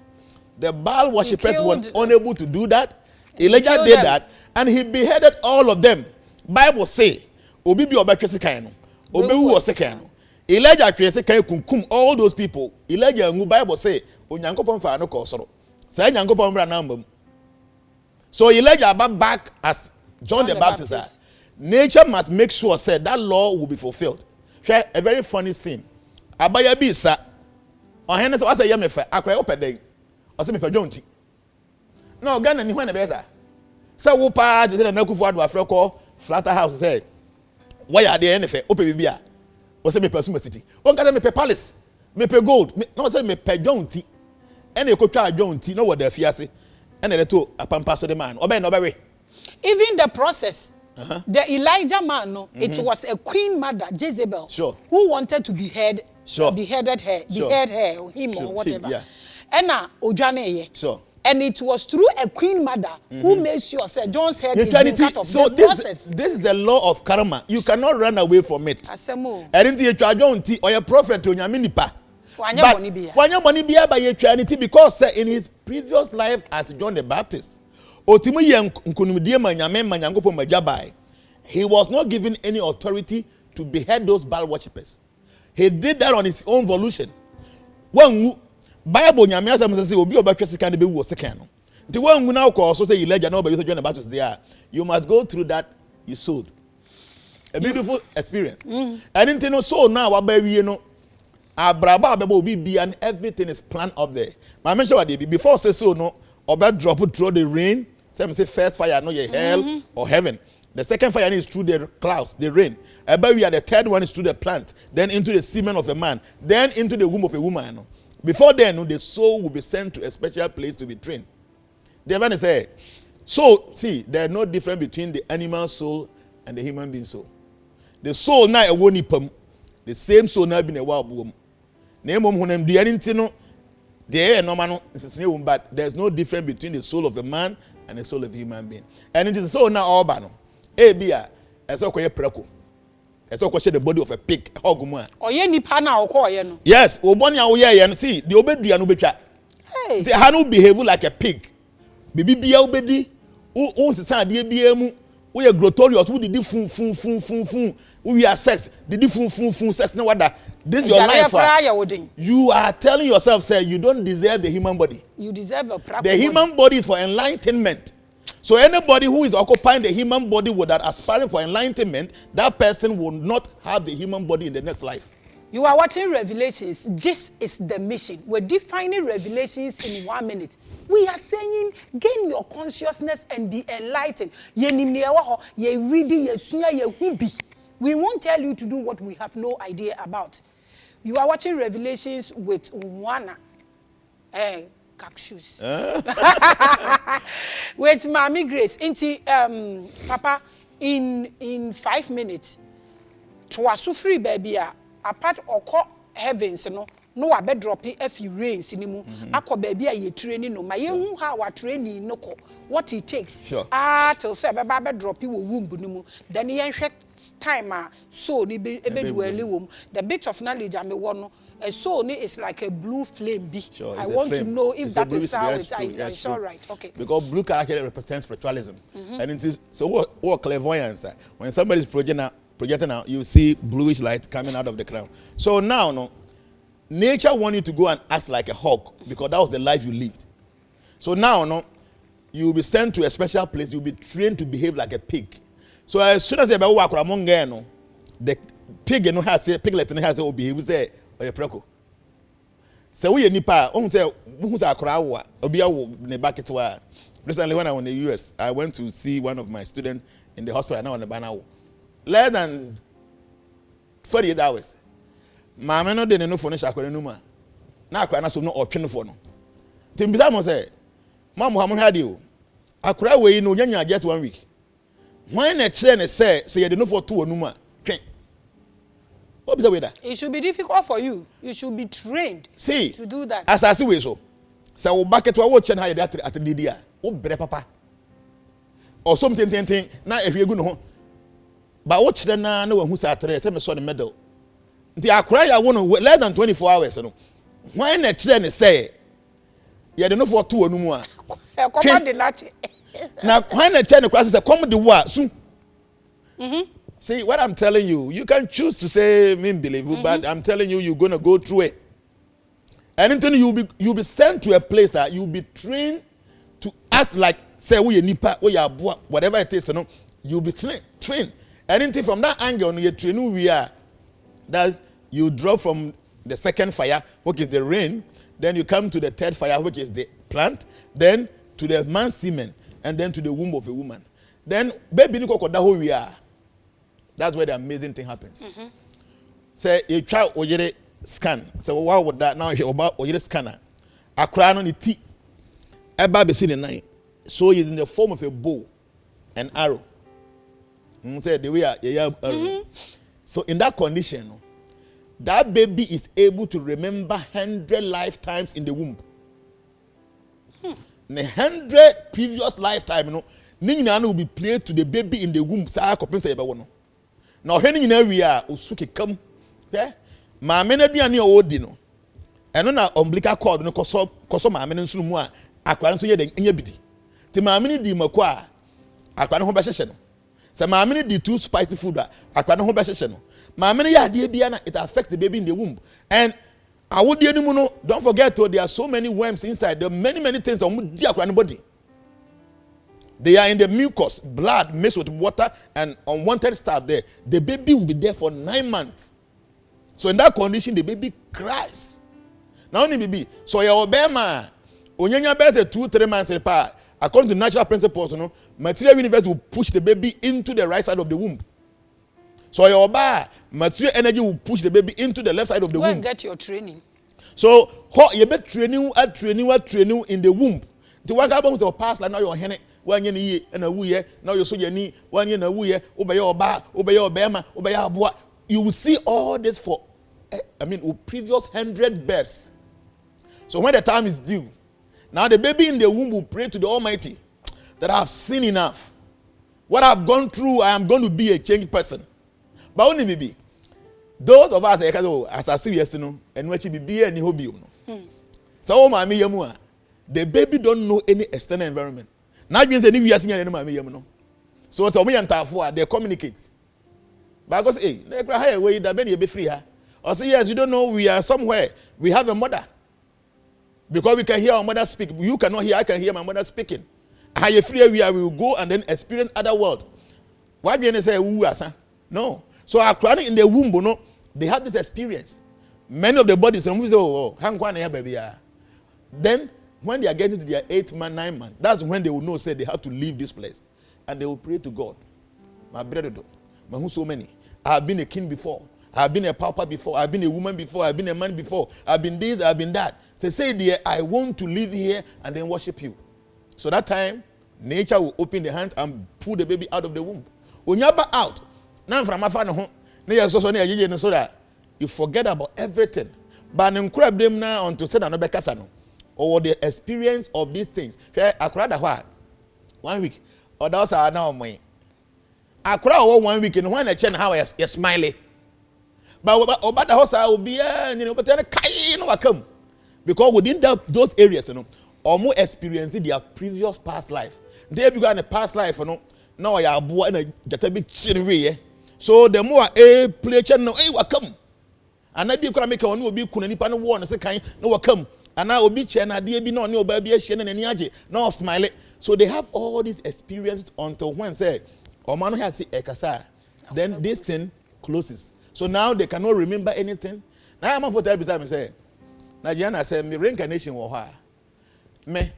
The Baal worshippers were unable to do that. Elijah did that and he beheaded all of them. Bible say obi bi obetwese kan no. Obi wu osekan no. Elijah twese kan kunkum all those people. Elijah ngu Bible say onyankopon fa no ko soro. Say nyankopon bra na mbam. So Elijah back as John the Baptist. Nature must make sure said that law will be fulfilled. A very funny scene. Abaya bi sa. Ohene say say yemefa akra opeden. O say me pa John ti. No Ghana ni hwan na be za. Say wo pa je say na Kufu Ado Afreko flatter house say why are there any fe ope bibia. O say me pa Suma City. O nka say me pa palace. Me pa gold. No say me pa John ti. Ene ko twa John ti no wo da fiase. And a pampas the man. Even the process, the Elijah man, no, it was a queen mother, Jezebel, who wanted to behead, beheaded her, behead her, him or whatever. Yeah. And now, Ojane, and it was through a queen mother who made sure that John's head is being cut off. So this is the law of karma. You cannot run away from it. And you charge on tea or a prophet to Yaminipa. But wanya money biya by eternity because in his previous life as John the Baptist, he was not given any authority to behead those Baal worshippers. He did that on his own volition. When Bible nyame say obi obetwese kan be wo second. The one now also say Elijah no be John the Baptist there. You must go through that you sowed. A beautiful experience. And into so now wabawi no Abraba be and everything is planned up there. But I mentioned what they be before say so no or drop it through the rain. Some say first fire no ye hell or heaven. The second fire is through the clouds, the rain. But we are the third one is through the plant, then into the semen of a man, then into the womb of a woman. Before then, the soul will be sent to a special place to be trained. The event say, so see, there is no difference between the animal soul and the human being soul. The soul now a wonipum, the same soul now been a wild womb. But there's no difference between the soul of a man and the soul of a human being. And it is so now all bano. Ebia, as a preko. As a question the body of a pig. Yes, see, the obedi and ubecha. The hanu behave like a pig. Bibi bia obedi, who society BM. We are glorious. We did fun. We are sex. Did fun sex. No wonder. This is your life. You are telling yourself, say, you don't deserve the human body. You deserve a proper the human body is for enlightenment. So anybody who is occupying the human body without aspiring for enlightenment, that person will not have the human body in the next life. You are watching Revelations. This is the mission. We're defining Revelations in 1 minute. We are saying, gain your consciousness and be enlightened. We won't tell you to do what we have no idea about. You are watching Revelations with Wana. Caksus. With Maame Grace. Papa, in 5 minutes, to free baby, apart or heavens, no a bed drop if you rain cinema. Ako baby a training no my young how a training no what it takes. Sure. Till say bed drop you womb bunumu. Then he time so ni be womb. The bit of knowledge I may want a soul is like a blue flame. Sure, I want to know if that is how it's all right. Okay. Because blue actually represents spiritualism. And it is so what clairvoyance. When somebody is projecting out, you see bluish light coming out of the crown. So now, no, nature wants you to go and act like a hawk because that was the life you lived. So now, no, you will be sent to a special place. You will be trained to behave like a pig. So as soon as they walk among them, the pig no has a piglet no has a behave say or a preco. So we nipa on say who's a crowd obia ne bucket wa. Recently when I was in the US, I went to see one of my students in the hospital now on the banner. Less than 48 hours. Maame no de no phone shakore no ma. Na akwa na so no otwe no phone. Timbisa mo say, "Ma Muhammad hadi o. Akura we no nyanya just 1 week." When a train say you dey no for 2 onuma. Twen. What be the way that? It should be difficult for you. You should be trained to do that. As I see we so. Say wo bucket wa wo chen ha at the dia. Wo bere papa. Or something na if you go no. But what then no one who say atre say me saw the medal. Nti akra ya won less than 24 hours no. When a train say you dey no for 2 onumu a. Come the lati. Now when a train class say come the wa soon. See what I'm telling you, you can choose to say me believe, but I'm telling you, you're gonna go through it. Anything you'll be sent to a place that you'll be trained to act like say we nipa, we are whatever it is, you'll be trained. Anything from that angle, you train we are that you drop from the second fire, which is the rain, then you come to the third fire, which is the plant, then to the man's semen, and then to the womb of a woman. Then baby who we are. That's where the amazing thing happens. Say a child or scan. So why would that now about or scanner? A crown on the T. A baby seen the night. So he's in the form of a bow and arrow. Say the way arrow. So in that condition, that baby is able to remember 100 lifetimes in the womb. In 100 previous lifetime, Nina will be played to the baby in the womb. Now, when we are usuki come, yeah, my men are near Odino, and on our umbilical cord, no coso my men in Sumua, I can't say the inhabit. The mammy di Makwa, I can't hold session. So, my many di too spicy food, I can't hold session. My many idea, Diana, it affects the baby in the womb. And I would don't forget, there are so many worms inside, there are many things on the body. They are in the mucus, blood mixed with water and unwanted stuff there. The baby will be there for 9 months. So in that condition, the baby cries. Now only baby. So your obema, onyanya bese 2-3 months apart. According to natural principles, material universe will push the baby into the right side of the womb. So your material energy will push the baby into the left side of the womb. Go and get your training. So you be training in the womb. The one guy who pass like now your henny. 1 year and a wee, now you're so ye 1 year and a wee, obey your bar, obey your bema, obey your boy. You will see all this for, previous 100 births. So when the time is due, now the baby in the womb will pray to the Almighty that I have seen enough. What I've gone through, I am going to be a changed person. But only maybe those of us as I see yesterday, and what you be any hobby. So, my the baby don't know any external environment. Now you say you are seeing any so it's only they communicate. But because they cry away that many be free. Or say yes, you don't know we are somewhere. We have a mother. Because we can hear our mother speak. You cannot hear, I can hear my mother speaking. How you free we will go and then experience other world. Why do you say asa? No. So our crown in the womb, no, they have this experience. Many of the bodies, baby. Then when they are getting to their 8th month, 9th month, that's when they will know, say they have to leave this place. And they will pray to God. My brother, my who so many. I have been a king before. I have been a pauper before. I have been a woman before. I have been a man before. I have been this, I have been that. Say dear, I want to live here and then worship you. So that time, nature will open the hand and pull the baby out of the womb. When you're out, now from my father, so that you forget about everything. But encourage them now on to say that no bekasano or the experience of these things. I cried a 1 week, or those are now me. I cried 1 week and when I change how you're smiling. But about the house I will be but then I come because within those areas, or more experiencing their previous past life. They began a past life, now I have born and get a big chin way. So the more a play channel, come. And I be gonna make a new be kunani pan one and say kind no come. And I will be chen idea be no baby a shen and any no smile. So they have all these experiences until when say or man has a kasa. Then this thing closes. So now they cannot remember anything. Now I'm for tell beside me say. Now Jnana said me reincarnation was her. Me,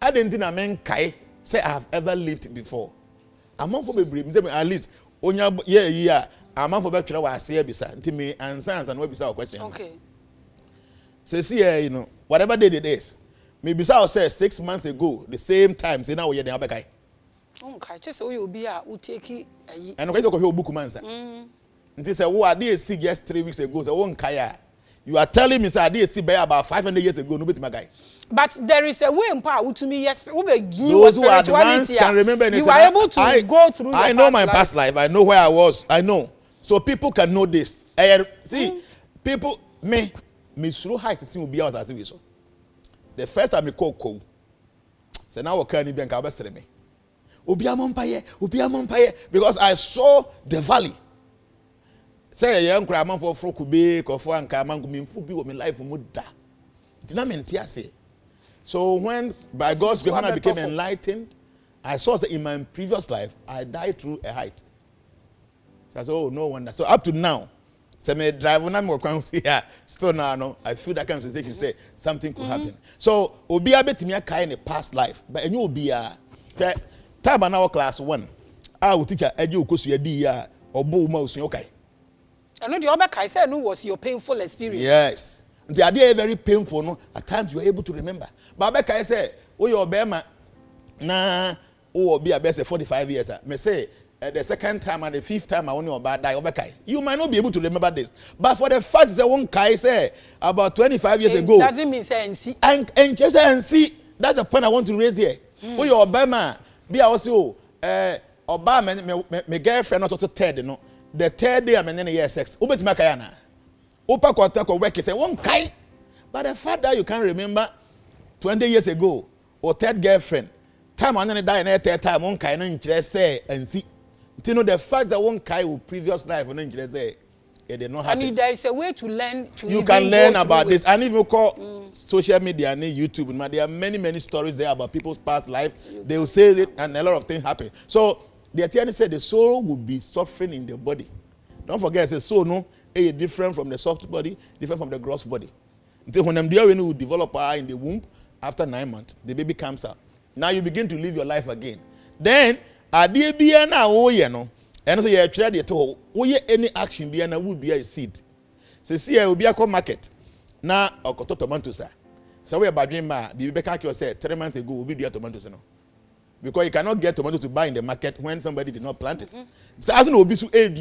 I didn't think I meant kai say I have ever lived before. I'm on for me at least onya yeah. I'm on for better what I say beside to me and science and what beside question. Okay. So see whatever day it is. Maybe I say 6 months ago, the same time, say now we're the guy. Okay, just so you'll be a uteki. And okay, so you book mansa. Until say what I did see just 3 weeks ago, so one kaya. You are telling me say I did see by about 500 years ago, no my guy. But there is a way in power to me, yes. Those who are advanced can remember anything. You are able to go through I know my past life. I know where I was. I know. So people can know this. See, people, me through height to see will be ours as we saw. The first time we call, so now we can't even cover me. Ubiamompaye, because I saw the valley. Say a young crab for Frokube, or for Ankaman, Fubi, with my life for Muda. Did not say. So when by God's grace I became enlightened, I saw that in my previous life I died through a height. So I said, oh, no wonder. So up to now, say me drive on more here. Still now, no, I feel that kind of sensation. Say something could happen. So obi a bit me a kind in a past life, but you will be a time an hour class 1. I will teach you because you are or bo mouse okay. I know the other guy said no was your painful experience. Yes. The idea is very painful. No, at times you are able to remember. But I say, oh, your bema na oh be a best 45 years. Me say the second time and the 5th time I want you about die. You might not be able to remember this. But for the fact that one guy say about 25 years ago. Doesn't mean say and see. And just and see. That's the point I want to raise here. Oh, your bema be also Obama my girlfriend not also third, you know. The 3rd day I'm in year sex. Ubet makayana. Opa kwata ko work say one kai. But the fact that you can't remember 20 years ago or 3rd girlfriend, time on die in 3rd time one kai no interest say and see. You know the fact that one kai with previous life no interest say it did not happen. And there is a way to learn to you can learn about this and if you call social media and YouTube, there are many stories there about people's past life. They will say it and a lot of things happen. So the Atiani said the soul will be suffering in the body. Don't forget, the soul no is different from the soft body, different from the gross body. Until when when will develop in the womb after 9 months, the baby comes out. Now you begin to live your life again. Then adie na no, and so you try to any action be na would be a seed. So see will be a market. Now okoto tomatoes. So we about ma be back say 3 months ago will be the tomatoes no. Because you cannot get tomatoes to buy in the market when somebody did not plant it. So as no be so when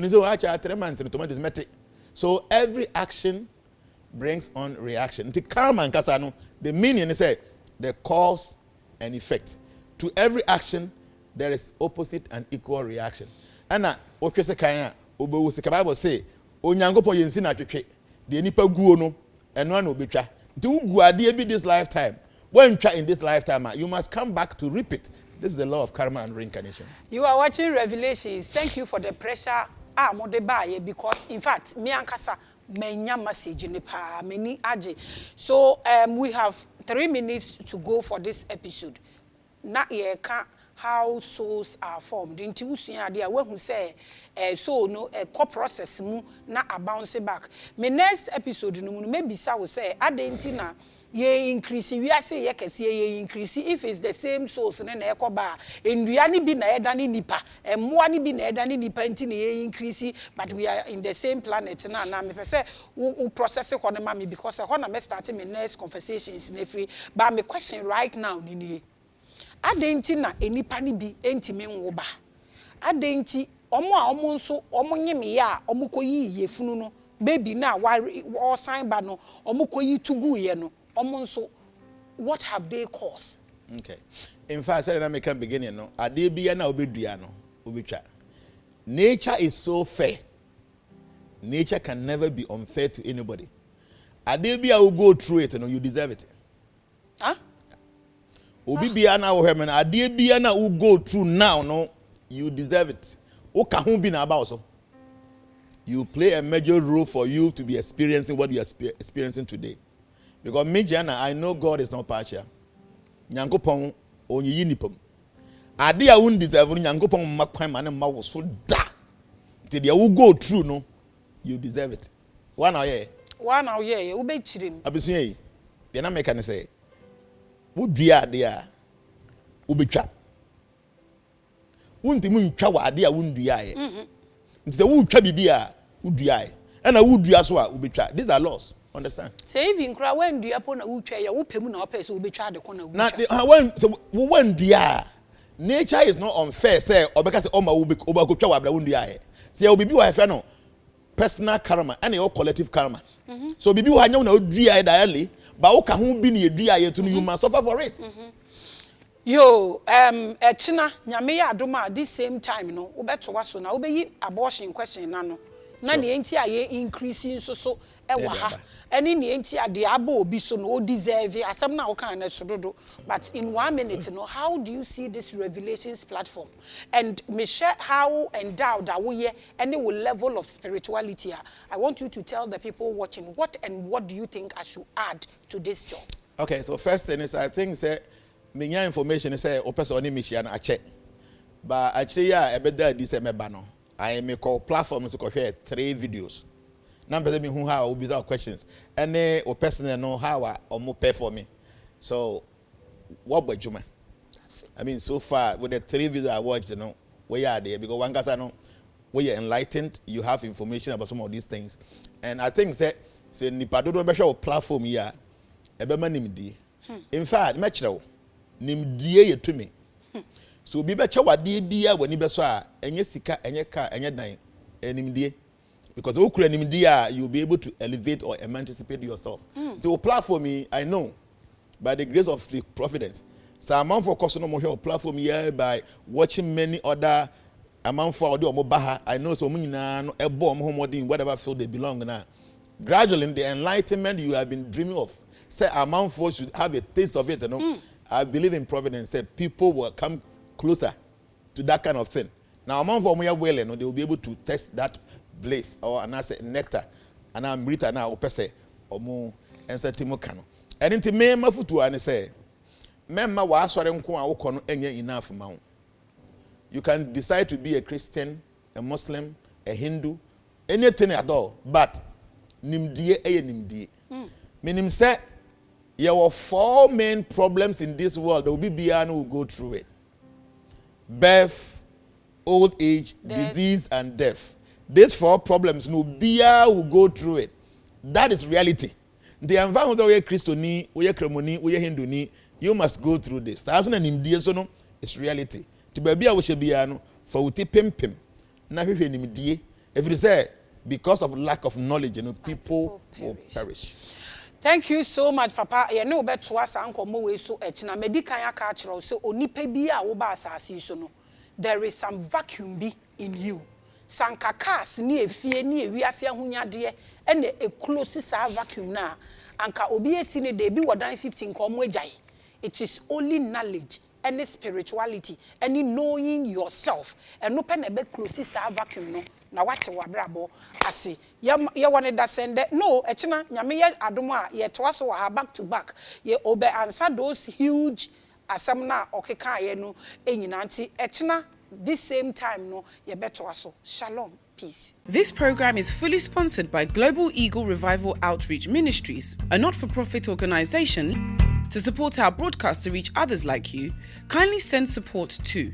you say actually 3 months the tomatoes met. So every action brings on reaction. The karma and kasano, the meaning is the cause and effect. To every action there is opposite and equal reaction. And now what you say kaya obo the Bible say onyangopo yensi na twetwe de nipa guo no eno na obetwa. Do guade be this lifetime. When you try in this lifetime, you must come back to repeat. This is the law of karma and reincarnation. You are watching Revelations. Thank you for the pressure. Because in fact, me and Kasa menya message in pa many aje. So we have 3 minutes to go for this episode. na ye ka how souls are formed. Inti usua ade a wahu say soul no co process mu na a bounce back. Me next episode no mu maybe sa wo say adenti na ye increase we are say ye kese ye increase if it's the same souls na na ekoba endua ni bi na eda ni nipa emmoa ni bi na eda ni nipa nti na ye increase but we are in the same planet na me pese we process ho na me because ho na me start my next conversations na free but my question right now ni adenti na enipa ni bi entime nwo ba adenti omo a omo nso omo nyeme ya omo koyi yefunu no baby na wa sign ba no omo koyi tugu ye no omo nso what have they caused? Okay, in fact say na me can begin no ade bia na obedua no obetwa. Nature is so fair. Nature can never be unfair to anybody. Ade bia will go through it no you deserve it. Huh? Obi bia na wo hwe na ade bia na will go through now no you deserve it. O ka ho bi na about so. You play a major role for you to be experiencing what you are experiencing today. Because me Jnana, I know God is not partial. Nyankopon onyiyi nipam. Ade a won deserve Nyankopon makwan ma na ma wo so da. Till they will go through no you deserve it. One now yeah. One now yeah, we be chirim. Abesuye yi. They na make can say. Wo dua ade a wo betwa. Wonti mu ntwa wa ade a wo ndua ye. Nti se wo twa bibia wo dua ye. And wo dua so a wo betwa. These are laws. Understand? Say even cry when dua po na wo twa ye wo pemu na wo pese wo betwa de ko na wo. Na when so when dua nature is not unfair say obeka say oma wo go twa wa bra wo dua ye. Say wo bibi wa fe no personal karma and your collective karma. So bibi wo hanya na wo dua ye daily ba wo ka ho bi na ye dua ye to you must suffer for it. Yo, echina nyame ya adoma this same time no wo beto waso na wo be yi abortion question na no na ne enti a ye increasing so e wa ha eni ne enti a de aba obi so no o deserve asem na wo kan na sododo but in 1 minute no how do you see this revelations platform and me share how endowed that we any level of spirituality I want you to tell the people watching what do you think I should add to this job. Okay, so first thing is I think say me information say o person oni mission a check but actually yeah ebeda di say meba no I me call platform to share 3 videos na person me who how obi ask questions and o person know how or mo pay for me so what bajuma I mean so far with the 3 videos I watched you know where you are there because one guy know where you're enlightened you have information about some of these things and I think say nipa do be share platform here ebe ma nimdi in fact me kire nimdie ye to me so bi be che wade bia wani be so a enye sika enye ka enye dan nimdie because o kura nimdie a you be able to elevate or emancipate yourself to platform me I know by the grace of the providence so amount for cost no more platform here by watching many other amount for the omobaha I know so munyina no ebo omhodin whatever field they belong now gradually the enlightenment you have been dreaming of say amount for should have a taste of it you know I believe in providence. Say people will come closer to that kind of thing. Now, among them who are willing, they will be able to test that blaze or another nectar. And I'm written now, opese or more and say Timokano. And into me, mafutu and say, Memma was enough amount. You can decide to be a Christian, a Muslim, a Hindu, anything at all, but nimdie nimdie. Meaning say. There were 4 main problems in this world. There will be beyond who will go through it. Birth, old age, disease, and death. These 4 problems, no beer will go through it. That is reality. The environment where Christian, where Kremoni, where Hindu, you must go through this. That's not an Indian, it's reality. To be a Wishabiano, for uti pim. Now, if you say, because of lack of knowledge, people will perish. Thank you so much, Papa. You know about twice uncle Moe so echna medical cultural so onipa bi a wo ba asase so no. There is some vacuum bi in you. Sankakas ni efie ni ewiase ahunyade e na e close sa vacuum na anka obi esi ne de bi wodan 15 ko mo agyae. It is only knowledge and spirituality and knowing yourself and no pen be close sa vacuum no. Na wate wabrabo ase ye wone da sende no echina nyame ye adom a ye toa so wa back to back ye obe answer those huge asɛm na ɔkeka yɛ no enyina nti ɛkyena this same time no ye beto aso. Shalom, peace. This program is fully sponsored by Global Eagle Revival Outreach Ministries, a not-for-profit organization. To support our broadcast to reach others like you, kindly send support to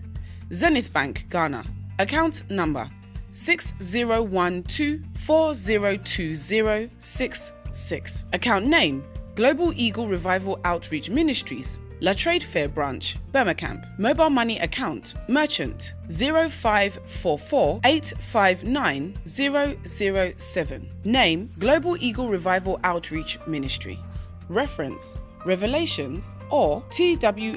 Zenith Bank, Ghana, account number 6012402066, account name Global Eagle Revival Outreach Ministries, La Trade Fair Branch, Birmingham. Mobile money account, merchant 0544859007. Name Global Eagle Revival Outreach Ministry. Reference Revelations or TW